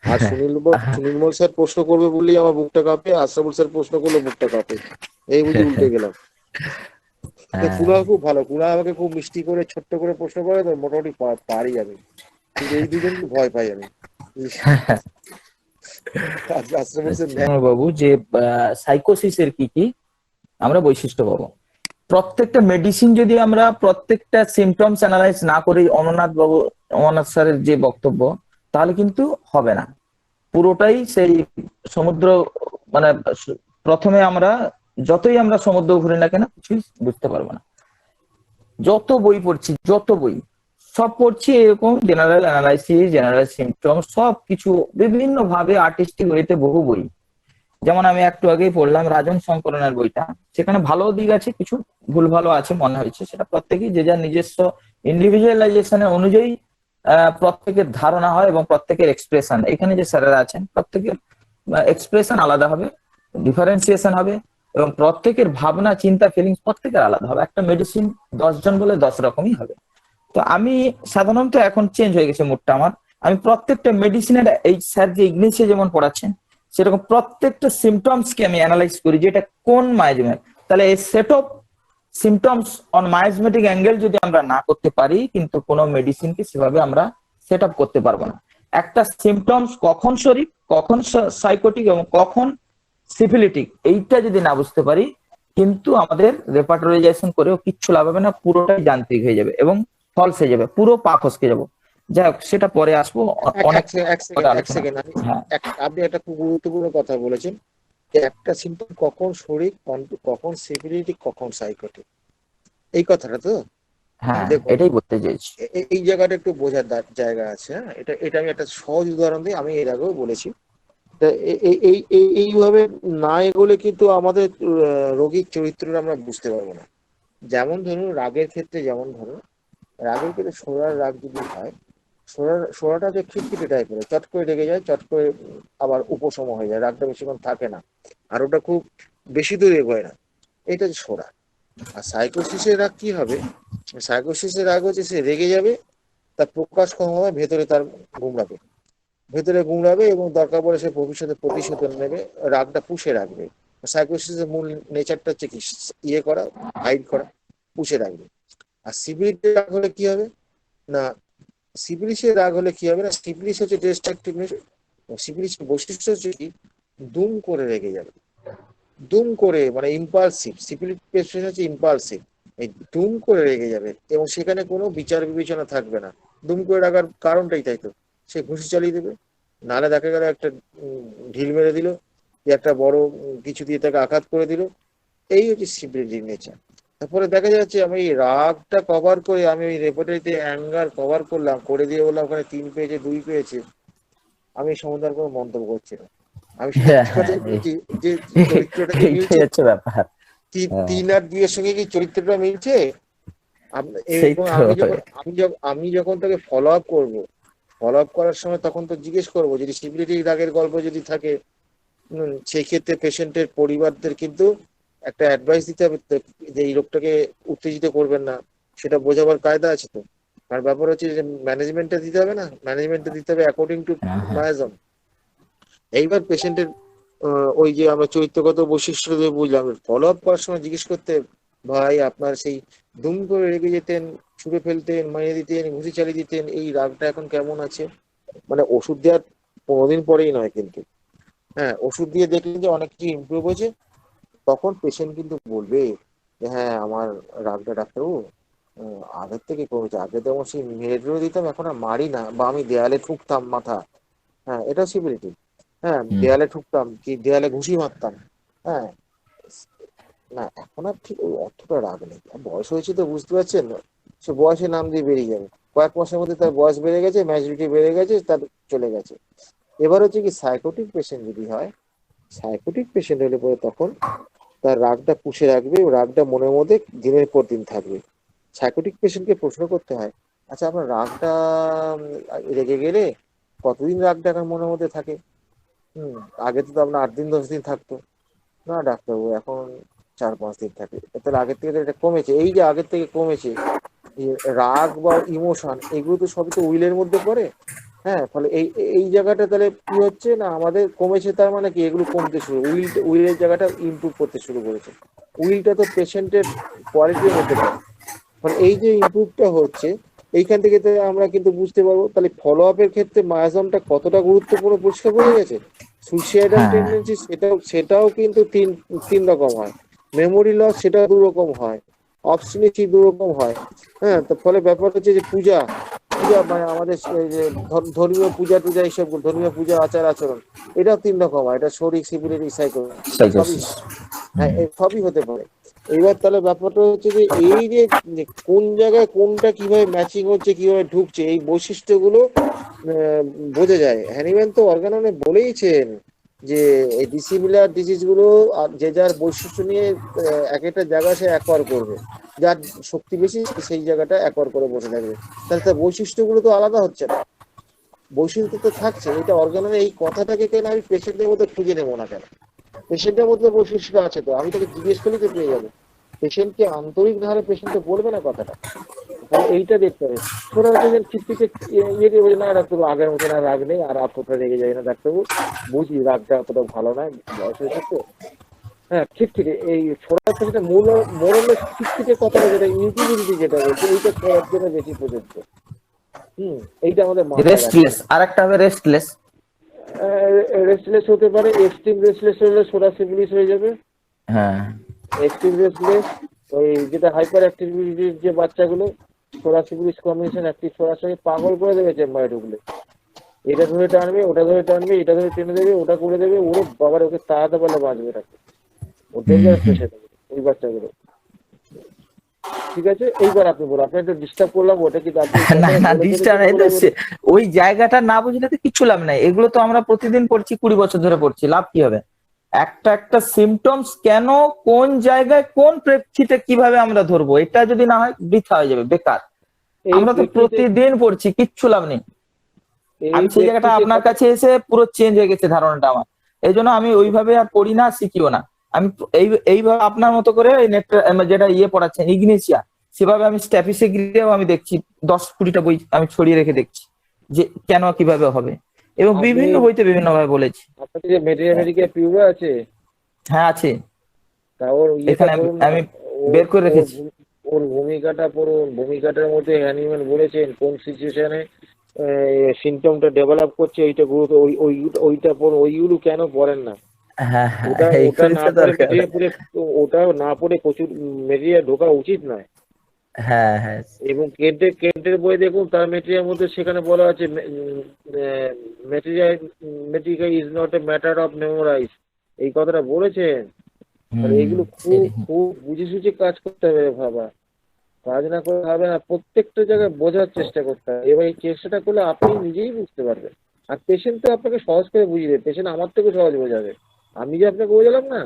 আর সুনীলমল স্যার প্রশ্ন করবে বললেই আমার বুকটা কাঁপে, আশরাফুল স্যার প্রশ্ন করলে বুকটা কাঁপে, এই বুঝি উল্টে গেলাম। কুণাল খুব ভালো, কুণাল আমাকে খুব মিষ্টি করে ছোট্ট করে প্রশ্ন করে, তো মোটামুটি পারি আমি, কিন্তু এই দুজনকে ভয় পাই আমি। আশরাফুল স্যার বাবু যে সাইকোসিসের কি কি আমরা বৈশিষ্ট্য পাবো, প্রত্যেকটা মেডিসিন যদি আমরা প্রত্যেকটা সিমটমস অ্যানালাইজ না করি অমরনাথ স্যারের যে বক্তব্য, তাহলে কিন্তু হবে না। পুরোটাই সেই সমুদ্র, মানে প্রথমে আমরা যতই আমরা সমুদ্র ঘুরি না কেন কিছুই বুঝতে পারবো না। যত বই পড়ছি, যত বই সব পড়ছি এরকম জেনারেল অ্যানালাইসিস, জেনারেল সিমটম, সব কিছু বিভিন্ন ভাবে আর্টিস্টিক ওয়েতে বহু বই। যেমন আমি একটু আগেই পড়লাম রাজন শঙ্করনের বইটা, সেখানে ভালো দিক আছে, কিছু ভুল ভালো আছে মনে হয়েছে, সেটা প্রত্যেকেই যে যার নিজস্ব ইন্ডিভিজুয়ালাইজেশনের অনুযায়ী প্রত্যেকের ধারণা হয় এবং প্রত্যেকের এক্সপ্রেশন, এখানে যে স্যারেরা আছেন প্রত্যেকের এক্সপ্রেশন আলাদা হবে, ডিফারেন্সিয়েশন হবে, এবং প্রত্যেকের ভাবনা চিন্তা ফিলিংস প্রত্যেকের আলাদা হবে। একটা মেডিসিন 10 জন বলে 10 রকমই হবে। তো আমি সাধারণত এখন চেঞ্জ হয়ে গেছে মুডটা আমার, আমি প্রত্যেকটা মেডিসিনের, এই স্যার যে ইংলিশে যেমন পড়াচ্ছেন সেরকম প্রত্যেকটা সিমটমস কে আমি অ্যানালাইজ করি, যে এটা কোন মায়াজমের। তাহলে এই set of symptoms on miasmatic angle যদি আমরা না করতে পারি, কিন্তু কোনো মেডিসিনকে সেভাবে আমরা সেট আপ করতে পারবো না। একটা সিমটমস কখন শরীর, কখন সাইকোটিক এবং কখন সিফিলিটিক, এইটা যদি না বুঝতে পারি, কিন্তু আমাদের রেপার্টরাইজেশন করেও কিচ্ছু লাভ হবে না, পুরোটাই যান্ত্রিক হয়ে যাবে এবং ফলস হয়ে যাবে, পুরো পা ফসকে যাবো। যাই হোক, সেটা পরে আসবো, অনেক পরে আলোচনা। হ্যাঁ, আপনি একটা খুব গুরুত্বপূর্ণ কথা বলেছেন, যে একটা সিম্পটম কখন শরীর, কখন সিভিলিটি, কখন সাইকোটিক, এই কথাটা তো। হ্যাঁ, দেখুন, এটাই বলতে চাইছি। এই জায়গাটা একটু বোঝার জায়গা আছে। হ্যাঁ, এটা আমি একটা সহজ উদাহরণ দিই, আমি এর আগেও বলেছি। তা এইভাবে না এগোলে কিন্তু আমাদের রোগীর চরিত্রটা আমরা বুঝতে পারবো না। যেমন ধরুন রাগের ক্ষেত্রে, রাগের ক্ষেত্রে সোরার রাগ যদি হয়, সোরাটা যে খিটখিটে টাইপের, চট করে রেগে যায়, চট করে আবার উপশম হয়ে যায়, রাগটা বেশিক্ষণ থাকে না, আর ওটা খুব বেশি দূর এগোয় না, এটা হচ্ছে সোরা। আর সাইকোসিসের রাগ কি হবে? সাইকোসিসের রাগ হচ্ছে সে রেগে যাবে, তার প্রকাশ কম হবে, ভেতরে তার গুমড়াবে এবং দরকার পড়ে সে ভবিষ্যতে প্রতিশোধ নেবে, রাগটা পুষে রাখবে। সাইকোসিসের মূল নেচারটা হচ্ছে কি, ইয়ে করা, হাইড করা, পুষে রাখবে। আর সিভিলিটির রাগ হলে কি হবে না, সিভিলিসের রাগ হলে কি হবে না, সিভিলিস হচ্ছে ডিস্ট্রাকটিভনেস, সিভিলিসের বৈশিষ্ট্য হচ্ছে কি, দুম করে রেগে যাবে, দুম করে, মানে ইম্পালসিভ। সিভিলিস পেশেন্ট হচ্ছে ইম্পালসিভ, এই দুম করে রেগে যাবে এবং সেখানে কোনো বিচার বিবেচনা থাকবে না। দুম করে রাখার কারণটাই তাই তো, সে ঘুষি চালিয়ে দেবে, নাহলে দেখা গেল একটা ঢিল মেরে দিল, একটা বড় কিছু দিয়ে তাকে আঘাত করে দিল, এই হচ্ছে সিভিলিটির নেচার। তারপরে দেখা যাচ্ছে আমি এই রাগটা কভার করে, আমি ওই রেপার্টরিতে অ্যাঙ্গার কভার করলাম, করে দিয়ে বললাম ওখানে 3 পেয়েছে, 2 পেয়েছে, আমি সমুদ্র কোনো মন্তব্য করছি না, আমি শুধু হ্যাঁ, একটা কথাই বলছি যে চরিত্রটা কি এইটাই মিলছে, হচ্ছে ব্যাপার। হ্যাঁ, 3 আর 2 এর সঙ্গে কি চরিত্রটা মিলছে। সেই এবং তো। আমি যখন তাকে ফলো আপ করবো, ফলো আপ করার সময় তখন তো জিজ্ঞেস করবো, যদি সিভিলিটি রাগের গল্প যদি থাকে, সেই ক্ষেত্রে পেশেন্টের পরিবারদের কিন্তু একটা অ্যাডভাইস দিতে হবে যে এই লোকটাকে উত্তেজিত করবেন না, সেটা বোঝাবার কায়দা আছে তো। আর ব্যাপার হচ্ছে যে ম্যানেজমেন্টটা দিতে হবে না, ম্যানেজমেন্টটা দিতে হবে অ্যাকর্ডিং টু হ্যাঁ, হ্যাঁ। মায়াজম। এইবার পেশেন্টের ওই যে আমরা চরিত্রগত বৈশিষ্ট্য দিয়ে বুঝলাম, ফলো আপ করার সময় জিজ্ঞেস করতে, ভাই আপনার সেই দুম করে রেগে যেতেন, ছুঁড়ে ফেলতেন, মারিয়ে দিতেন, ঘুষি চালিয়ে দিতেন, এই রাগটা এখন কেমন আছে? মানে ওষুধ দেওয়ার 15 দিন পরেই নয় কিন্তু, হ্যাঁ, ওষুধ দিয়ে দেখলেন যে অনেক কিছু ইমপ্রুভ হয়েছে, তখন পেশেন্ট কিন্তু বলবে যে হ্যাঁ আমার রাগটা ডাক্তারবাবু আগের থেকে কমেছে, আগে যেমন সেই মেরে দিতাম, এখন আর মারি না, বা আমি দেয়ালে ঠুকতাম মাথা, হ্যাঁ এটা সিভিলিটি, হ্যাঁ হুম। দেয়ালে ঠুকতাম কি দেয়ালে ঘুষি মারতাম, হ্যাঁ না এখন আর ঠিক ওই অতটা রাগ নেই, আর বয়স হয়েছে তো বুঝতে পারছেন, সে বয়সের নাম দিয়ে বেরিয়ে যাবে, কয়েক মাসের মধ্যে তার বয়স বেড়ে গেছে, ম্যাচুরিটি বেড়ে গেছে, তার চলে গেছে। এবার হচ্ছে কি, সাইকোটিক পেশেন্ট যদি হয়, সাইকোটিক পেশেন্ট হলে পরে তখন তার রাগটা পুষে রাখবে, ও রাগটা মনের মধ্যে দিনের পর দিন থাকবে। সাইকোটিক পেশেন্টকে প্রশ্ন করতে হয়, আচ্ছা আপনার রাগটা রেগে গেলে কতদিন রাগটা এখন মনের মধ্যে থাকে? আগে তো আপনার 8 দিন 10 দিন থাকতো। না ডাক্তারবাবু এখন 4-5 দিন থাকে। তাহলে আগের থেকে তো এটা কমেছে, এই যে আগের থেকে কমেছে, রাগ বা ইমোশন এগুলো তো সবই তো উইলের মধ্যে পড়ে। হ্যাঁ, ফলে এই এই জায়গাটা তাহলে কি হচ্ছে না, আমাদের কমেছে, তার মানে কি এগুলো কমতে শুরু, উইলের জায়গাটা ইমপ্রুভ করতে শুরু করেছে। উইলটা তো পেশেন্টের কোয়ালিটির মধ্যে পড়ে। মানে এই যে ইমপ্রুভটা হচ্ছে, এইখান থেকে তো আমরা কিন্তু বুঝতে পারবো তাহলে ফলো আপের ক্ষেত্রে মায়াজমটা কতটা গুরুত্বপূর্ণ পরিষ্কার বোঝা গেছে। সুইসাইডাল হ্যাঁ টেন্ডেন্সি সেটাও কিন্তু তিন রকম হয়। মেমোরি লস সেটা দু রকম হয়। অবস্টিনেসি দু রকম হয়। হ্যাঁ, তো ফলে ব্যাপার হচ্ছে যে পূজা পূজা মানে আমাদের এই যে ধর্মীয় পূজা টুজা, এইসব ধর্মীয় পূজা আচার আচরণ, এটাও তিন রকম হয়। এটা শরিক, সিভিলিটি, সাইকো, সবই সাইকোসিস। হয়। হ্যাঁ, সবই হতে পারে। এইবার তাহলে ব্যাপারটা হচ্ছে যে এই যে কোন জায়গায় কোনটা কিভাবে ম্যাচিং হচ্ছে, কিভাবে ঢুকছে, এই বৈশিষ্ট্যগুলো বোঝা যায়। হ্যানিম্যান তো অর্গাননে বলেইছেন যে এই ডিসিমিলার ডিজিজ গুলো যে যার বৈশিষ্ট্য নিয়ে এক একটা জায়গা সে অ্যাকোয়ার করবে, যার শক্তি বেশি সেই জায়গাটা অ্যাকোয়ার করে বসে থাকবে। তাহলে তার বৈশিষ্ট্যগুলো তো আলাদা হচ্ছে না, বৈশিষ্ট্য তো থাকছে। এটা অর্গাননে এই কথাটাকে কেন আমি পেশেন্টের মধ্যে খুঁজে নেবো না কেন? পেশেন্টের মধ্যে বৈশিষ্ট্য আছে তো, আমি তাকে জিজ্ঞেস করলেই তো পেয়ে যাবো। পেশেন্টকে আন্তরিক ধারে পেশেন্টকে বলবে না কথাটা, এইটা দেখতে হবে। ধরো হচ্ছে ঠিক থেকে ইয়ে দিয়ে বলি, না ডাক্তারবাবু আগের মতো না, রাগ নেই, আর অতটা রেগে যায় না ডাক্তারবাবু, বুঝি রাগটা অতটা ভালো নয়, বয়স হয়েছে তো। হ্যাঁ, ঠিক ঠিক, এই ছোড়ার থেকে মূল মোরালের ঠিক থেকে কথাটা যেটা ইউটিলিটি যেটা বলছে, এইটা করার জন্য বেশি প্রযোজ্য। এইটা আমাদের মাথায় রাখতে রেস্টলেস, আর একটা হবে রেস্টলেস। রেস্টলেস হতে পারে, এক্সট্রিম রেস্টলেস হলে সোডা সিভিলিস হয়ে যাবে। হ্যাঁ এক্সট্রিম রেস্টলেস ওই যেটা হাইপার অ্যাক্টিভিটির যে বাচ্চাগুলো, সোডা সিভিলিস কম্বিনেশন অ্যাক্টিভ সোডার সঙ্গে পাগল করে দেবে চেম্বারে ঢুকলে। এটা ধরে টানবে, ওটা ধরে টানবে, এটা ধরে টেনে দেবে, ওটা করে দেবে, ওরে বাবার ওকে তাড়াতে পারলে বাঁচবে রাখবে। ও ডেঞ্জারাস পেশেন্ট ওই বাচ্চাগুলো। ঠিক আছে, এইবার আপনি বলুন, আপনার একটু ডিস্টার্ব করলাম, ওটা কি আপনি না না, ডিস্টার্ব ওই জায়গাটা না বুঝলে তো কিচ্ছু লাভ নাই। এগুলো তো আমরা প্রতিদিন পড়ছি, 20 বছর ধরে পড়ছি, লাভ কি হবে? একটা একটা সিমটমস কেন, কোন জায়গায়, কোন প্রেক্ষিতে কিভাবে আমরা ধরবো, এটা যদি না হয় বৃথা হয়ে যাবে, বেকার। আমরা তো প্রতিদিন পড়ছি, কিচ্ছু লাভ নেই। আমি সেই জায়গাটা আপনার কাছে এসে পুরো চেঞ্জ হয়ে গেছে ধারণাটা আমার। এই জন্য আমি ওইভাবে আর পড়ি না, শিখিও না। আমি এইভাবে আপনার মতো করে যেটা পড়াচ্ছেন ইগনেসিয়া, সেভাবে আমি স্ট্যাপিসে গিয়েও আমি দেখছি 10-20টা বই আমি ছড়িয়ে রেখে দেখছি যে কেন কিভাবে হবে, এবং বিভিন্ন বইতে বিভিন্ন ভাবে বলেছি। আপনার যে মেটেরিয়া পিউরা আছে? হ্যাঁ আছে, তা ওর এখানে আমি বের করে রেখেছি। ওর ভূমিকাটা পড়ুন। ভূমিকাটার মধ্যে অ্যানিম্যাল বলেছেন কোন সিচুয়েশনে সিমটমটা ডেভেলপ করছে, ওইটা গুরুত্ব, ওইটা পড়ুন। ওইগুলো কেন পড়েন না? হ্যাঁ ওটা না পড়ে ওটা না পড়ে প্রচুর মেটেরিয়াল ঢোকা উচিত নয়। হ্যাঁ হ্যাঁ, এবং কেন্টের বই দেখুন, তার মেটেরিয়াল মধ্যে সেখানে বলা আছে material is not a matter of memorise, এই কথাটা বলেছেন। এইগুলো খুব খুব বুঝে সুঝে কাজ করতে হবে বাবা, কাজ না করে হবে না। প্রত্যেকটা জায়গায় বোঝার চেষ্টা করতে হবে, এবার এই চেষ্টাটা করলে আপনি নিজেই বুঝতে পারবেন। আর পেশেন্ট তো আপনাকে সহজ করে বুঝিয়ে দেবে, পেশেন্ট আমার থেকে সহজ বোঝাবে। আমি যে আপনাকে বোঝালাম না,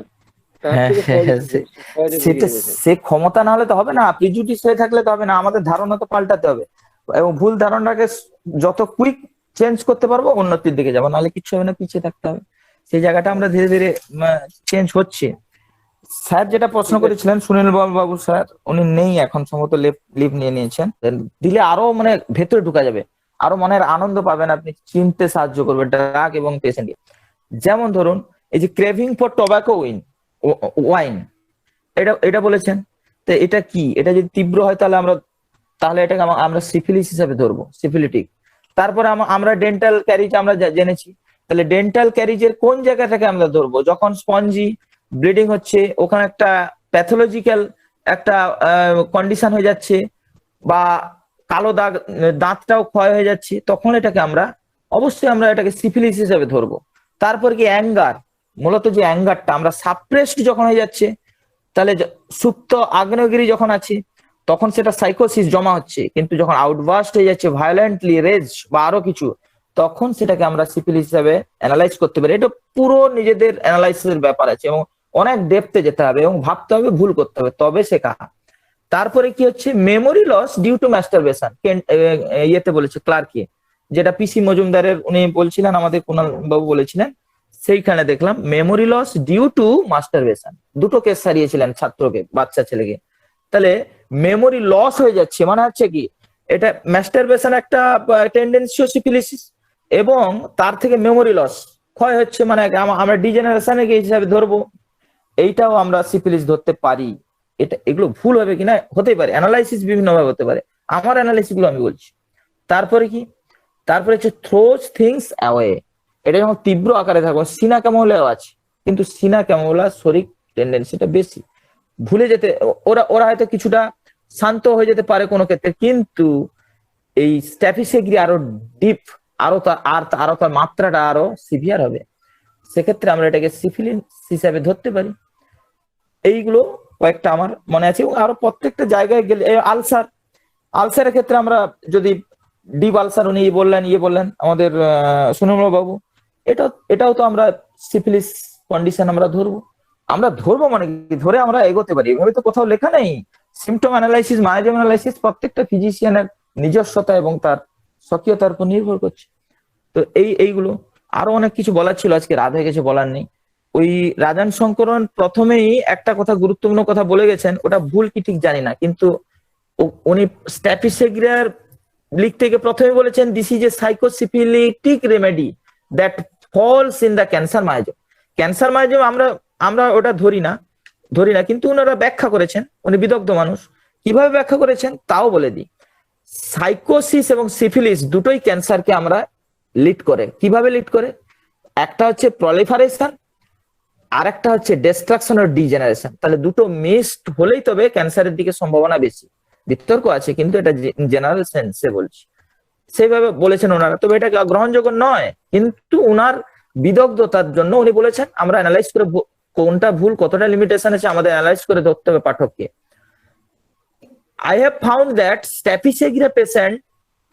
তার থেকে সহজে সেটা সে ক্ষমতা না হলে তো হবে না, প্রিজুডিস হয়ে থাকলে তো হবে না। আমাদের ধারণা তো পাল্টাতে হবে, এবং ভুল ধারণাটাকে যত কুইক চেঞ্জ করতে পারবো উন্নতির দিকে যাবো, নাহলে কিছু হবে না, পিছিয়ে থাকতে হবে। সেই জায়গাটা আমরা ধীরে ধীরে চেঞ্জ হচ্ছে। স্যার যেটা প্রশ্ন করেছিলেন, সুনীল বাবু স্যার, উনি নেই এখন, সম্ভবত লিভ নিয়ে নিয়েছেন। দিলে আরো মানে ভেতরে ঢুকা যাবে, আরো মনের আনন্দ পাবেন, আপনি চিনতে সাহায্য করবে ড্রাগ এবং পেশেন্ট। যেমন ধরুন এই যে ক্রেভিং ফর টোব্যাকো ওয়াইন, এটা বলেছেন। তো এটা কি, এটা যদি তীব্র হয় তাহলে এটাকে আমরা সিফিলিস হিসাবে ধরবো, সিফিলিটিক। তারপরে আমরা ডেন্টাল ক্যারিজ আমরা জেনেছি, তাহলে ডেন্টাল ক্যারিজের কোন জায়গাটাকে আমরা ধরবো? যখন স্পঞ্জি ব্লিডিং হচ্ছে, ওখানে একটা প্যাথোলজিক্যাল একটা কন্ডিশন হয়ে যাচ্ছে, বা কালো দাগ, দাঁতটাও ক্ষয় হয়ে যাচ্ছে, তখন এটাকে অবশ্যই আমরা এটাকে সিফিলিস হিসেবে ধরবো। তারপর কি অ্যাঙ্গার, মূলত যে অ্যাঙ্গারটা আমরা সাপ্রেসড যখন হয়ে যাচ্ছে, তাহলে সুপ্ত আগ্নেয়গিরি যখন আছে তখন সেটা সাইকোসিস জমা হচ্ছে, কিন্তু যখন আউটবাস্ট হয়ে যাচ্ছে ভায়োলেন্টলি রেজ বা আরো কিছু, তখন সেটাকে আমরা সিফিলিস হিসাবে অ্যানালাইজ করতে পারি। এটা পুরো নিজেদের অ্যানালাইসিসের ব্যাপার আছে, এবং অনেক ডেপথে যেতে হবে, এবং ভাবতে হবে, ভুল করতে হবে, তবে শেখা। তারপরে কি হচ্ছে, মেমোরি লস ডিউ টু ম্যাস্টারবেশন, ইয়েতে বলেছে ক্লার্কে, যেটা পিসি মজুমদারের উনি বলছিলেন, আমাদের কুণাল বাবু বলেছিলেন, সেইখানে দেখলাম memory loss due to masturbation. দুটো কেস সারিয়েছিলেন ছাত্রকে, বাচ্চা ছেলেকে। তাহলে মেমোরি লস হয়ে যাচ্ছে, মানে হচ্ছে কি এটা ম্যাস্টারবেশন একটা টেন্ডেন্সি সিফিলিসিস, এবং তার থেকে মেমোরি লস ক্ষয় হচ্ছে, মানে আমরা ডিজেনারেশনে হিসাবে ধরবো, এইটাও আমরা সিফিলিস ধরতে পারি। এটা এগুলো ভুল হবে কিনা হতেই পারে, অ্যানালাইসিস বিভিন্ন ভাবে হতে পারে, আমার অ্যানালাইসিস গুলো আমি বলছি। তারপরে কি, তারপরে হচ্ছে থ্রোজ থিংস অ্যাওয়ে, এটা যখন তীব্র আকারে থাকবে, সিনা ক্যামোলাও আছে, কিন্তু সিনা ক্যামোলা শরিক টেন্ডেন্সিটা বেশি, ভুলে যেতে ওরা ওরা হয়তো কিছুটা শান্ত হয়ে যেতে পারে কোনো ক্ষেত্রে, কিন্তু এই স্ট্যাফিসেগ্রি আরো ডিপ, আরো তার মাত্রাটা আরো সিভিয়ার হবে, সেক্ষেত্রে আমরা এটাকে সিফিলিস হিসাবে ধরতে পারি। এইগুলো কয়েকটা আমার মনে আছে, এবং আরো প্রত্যেকটা জায়গায় গেলে আলসারের ক্ষেত্রে আমরা যদি ডিপ আলসার, উনি বললেন আমাদের সুনমল বাবু, এটাও তো আমরা সিফিলিস কন্ডিশন আমরা ধরবো মানে কি, ধরে আমরা এগোতে পারি, এভাবে তো কোথাও লেখা নেই। সিমটম অ্যানালাইসিস, মায়োজম অ্যানালাইসিস প্রত্যেকটা ফিজিশিয়ানের নিজস্বতা এবং তার স্বকীয়তার উপর নির্ভর করছে। তো এইগুলো আরো অনেক কিছু বলার ছিল, আজকে রাত হয়ে গেছে, বলার নেই। ওই রাজান শঙ্করন প্রথমেই একটা কথা, গুরুত্বপূর্ণ কথা বলে গেছেন, ওটা ভুল কি ঠিক জানি না, কিন্তু উনি স্ট্যাফিসেগ্রিয়ার লিখতে গিয়ে প্রথমে বলেছেন this is a psychosyphilitic remedy that falls in the cancer miasm. আমরা ওটা ধরি না, কিন্তু ওনারা ব্যাখ্যা করেছেন, উনি বিদগ্ধ মানুষ, কিভাবে ব্যাখ্যা করেছেন তাও বলে দিই। সাইকোসিস এবং সিফিলিস দুটোই ক্যান্সারকে আমরা লিড করে। কিভাবে লিড করে? একটা হচ্ছে প্রলিফারেশন, আর একটা হচ্ছে ডিস্ট্রাকশন ও ডিজেনারেশন। তাহলে দুটো মিক্সড হলেই তবে ক্যান্সারের দিকে সম্ভাবনা বেশি। বিতর্ক আছে, কিন্তু এটা জেনারেল সেন্সে বলছি, সেইভাবে বলেছেন ওনারা। তবে এটা গ্রহণযোগ্য নয়, কিন্তু উনার বিদগ্ধতার জন্য উনি বলেছেন আমরা অ্যানালাইজ করে কোনটা ভুল, কতটা লিমিটেশন আছে আমাদের অ্যানালাইজ করে ধরতে হবে পাঠককে। I have found that Staphysagra patient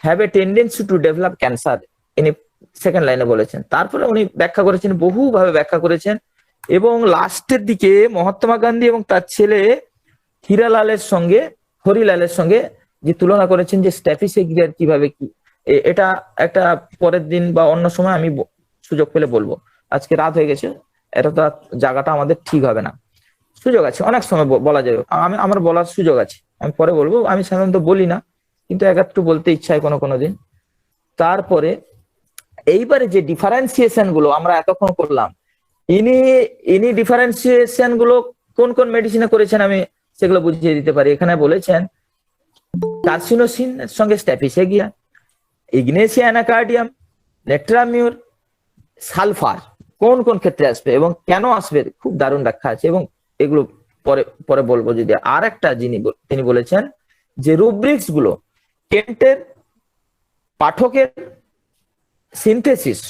have a tendency to develop cancer in a second লাইনে বলেছেন। তারপরে উনি ব্যাখ্যা করেছেন, বহুভাবে ব্যাখ্যা করেছেন, এবং লাস্টের দিকে মহাত্মা গান্ধী এবং তার ছেলে হরিলালের সঙ্গে যে তুলনা করেছেন যে স্ট্যাফিসেগ্রিয়ার কিভাবে কি, এটা একটা পরের দিন বা অন্য সময় আমি সুযোগ পেলে বলবো। আজকে রাত হয়ে গেছে, এটা তো জায়গাটা আমাদের ঠিক হবে না। সুযোগ আছে, অনেক সময় বলা যাবে, আমার বলার সুযোগ আছে, আমি পরে বলবো। আমি সাধারণত বলি না, কিন্তু একটু বলতে ইচ্ছা হয় কোনো দিন। তারপরে এইবারে যে ডিফারেন্সিয়েশন গুলো আমরা এতক্ষণ করলাম, ইনি ডিফারেন্সিয়েশন গুলো কোন কোন মেডিসিনে করেছেন আমি সেগুলো বুঝিয়ে দিতে পারি। এখানে বলেছেন কার্সিনোসিন এর সঙ্গে স্ট্যাফিসেগিয়া, ইগনেসিয়া অ্যানাকার্ডিয়াম, লেট্রামিউর, সালফার কোন কোন ক্ষেত্রে আসবে এবং কেন আসবে, খুব দারুণ ব্যাখ্যা আছে, এবং এগুলো পরে বলবো। যদি আর একটা তিনি বলেছেন যে রুব্রিক্স গুলো, কেন্টের পাঠকের সিনথেসিস,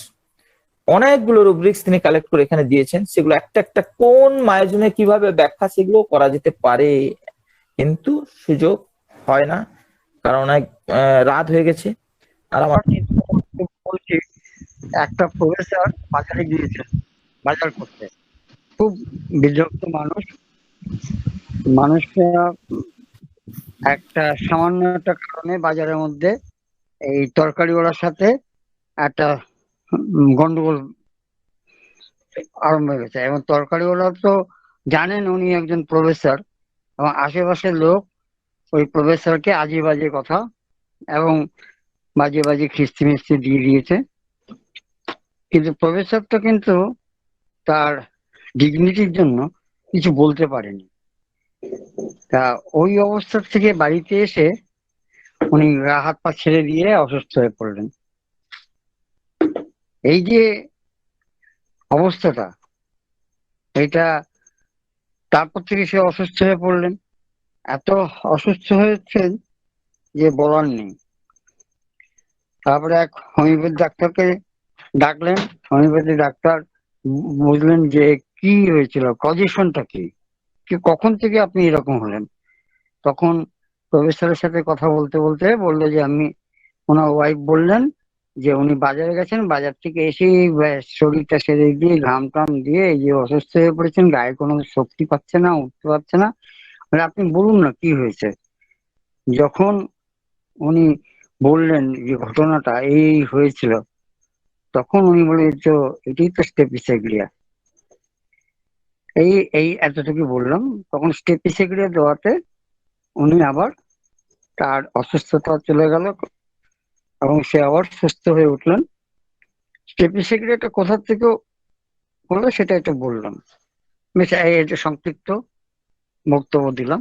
অনেকগুলো রুব্রিক্স তিনি কালেক্ট করে এখানে দিয়েছেন, সেগুলো একটা একটা কোন মায়োজমে কিভাবে ব্যাখ্যা সেগুলো করা যেতে পারে, কিন্তু সুযোগ হয় না, কারণ অনেক রাত হয়ে গেছে। আর আমার বলছি, একটা প্রফেসর বাজারে গিয়েছেন বাজার করতে, খুব বিরক্ত মানুষটা একটা সামান্য একটা কারণে বাজারের মধ্যে এই তরকারিওয়ালার সাথে একটা গন্ডগোল আরম্ভ হয়ে গেছে, এবং তরকারিওয়ালা তো জানেন উনি একজন প্রফেসর, এবং আশেপাশের লোক ওই প্রফেসরকে আজে বাজে কথা এবং বাজে বাজে খিস্তি মিস্তি দিয়ে দিয়েছে। কিন্তু প্রফেসরটা কিন্তু তার ডিগনিটির জন্য কিছু বলতে পারেনি। তা ওই অবস্থা থেকে বাড়িতে এসে উনি গা হাত পা ছেড়ে দিয়ে অসুস্থ হয়ে পড়লেন। এই যে অবস্থাটা, এটা তারপর থেকে সে অসুস্থ হয়ে পড়লেন, এত অসুস্থ হয়েছেন যে বলার নেই। তারপরে এক হোমিওপ্যাথি ডাক্তারকে ডাকলেন, হোমিওপ্যাথি ডাক্তার বুঝলেন যে কি হয়েছিল, কজেশনটা কি, কখন থেকে আপনি এরকম হলেন। তখন প্রফেসরের সাথে কথা বলতে বলতে বললো যে ওনার ওয়াইফ বললেন যে উনি বাজারে গেছেন, বাজার থেকে এসে শরীরটা সেরে দিয়ে ঘাম টাম দিয়ে এই যে অসুস্থ হয়ে পড়েছেন, গায়ে কোনো শক্তি পাচ্ছে না, উঠতে পারছে না, মানে আপনি বলুন না কি হয়েছে। যখন উনি বললেন যে ঘটনাটা এই হয়েছিল, তখন উনি বলে তো এটাই তো স্টেপিসেগ্রিয়া। এই এতটুকু বললাম। তখন স্টেপিসেগ্রিয়া দেওয়াতে উনি আবার তার অসুস্থতা চলে গেল এবং সে আবার সুস্থ হয়ে উঠলেন। স্টেফি সেক্রেটারি কোথা থেকে হলো সেটা একটু বললাম, বেশ এটা সংক্ষিপ্ত বক্তব্য দিলাম।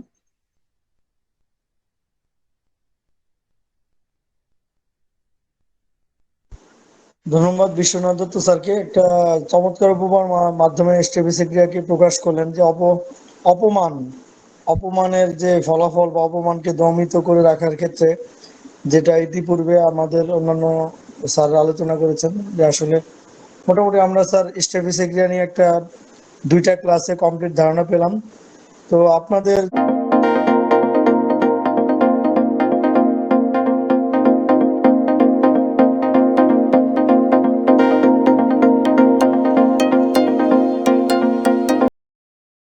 ধন্যবাদ বিশ্বনাথ দত্ত স্যারকে, একটা চমৎকার উপমার মাধ্যমে স্টেফি ক্রিয়াকে প্রকাশ করলেন যে অপমান অপমানের যে ফলাফল বা অপমানকে দমিত করে রাখার ক্ষেত্রে যেটা ইতিপূর্বে আমাদের অন্যান্য স্যার আলোচনা করেছেন, যে আসলে মোটামুটি আমরা স্যার স্টেফি ক্রিয়া নিয়ে একটা 2টা ক্লাসে কমপ্লিট ধারণা পেলাম। তো আপনাদের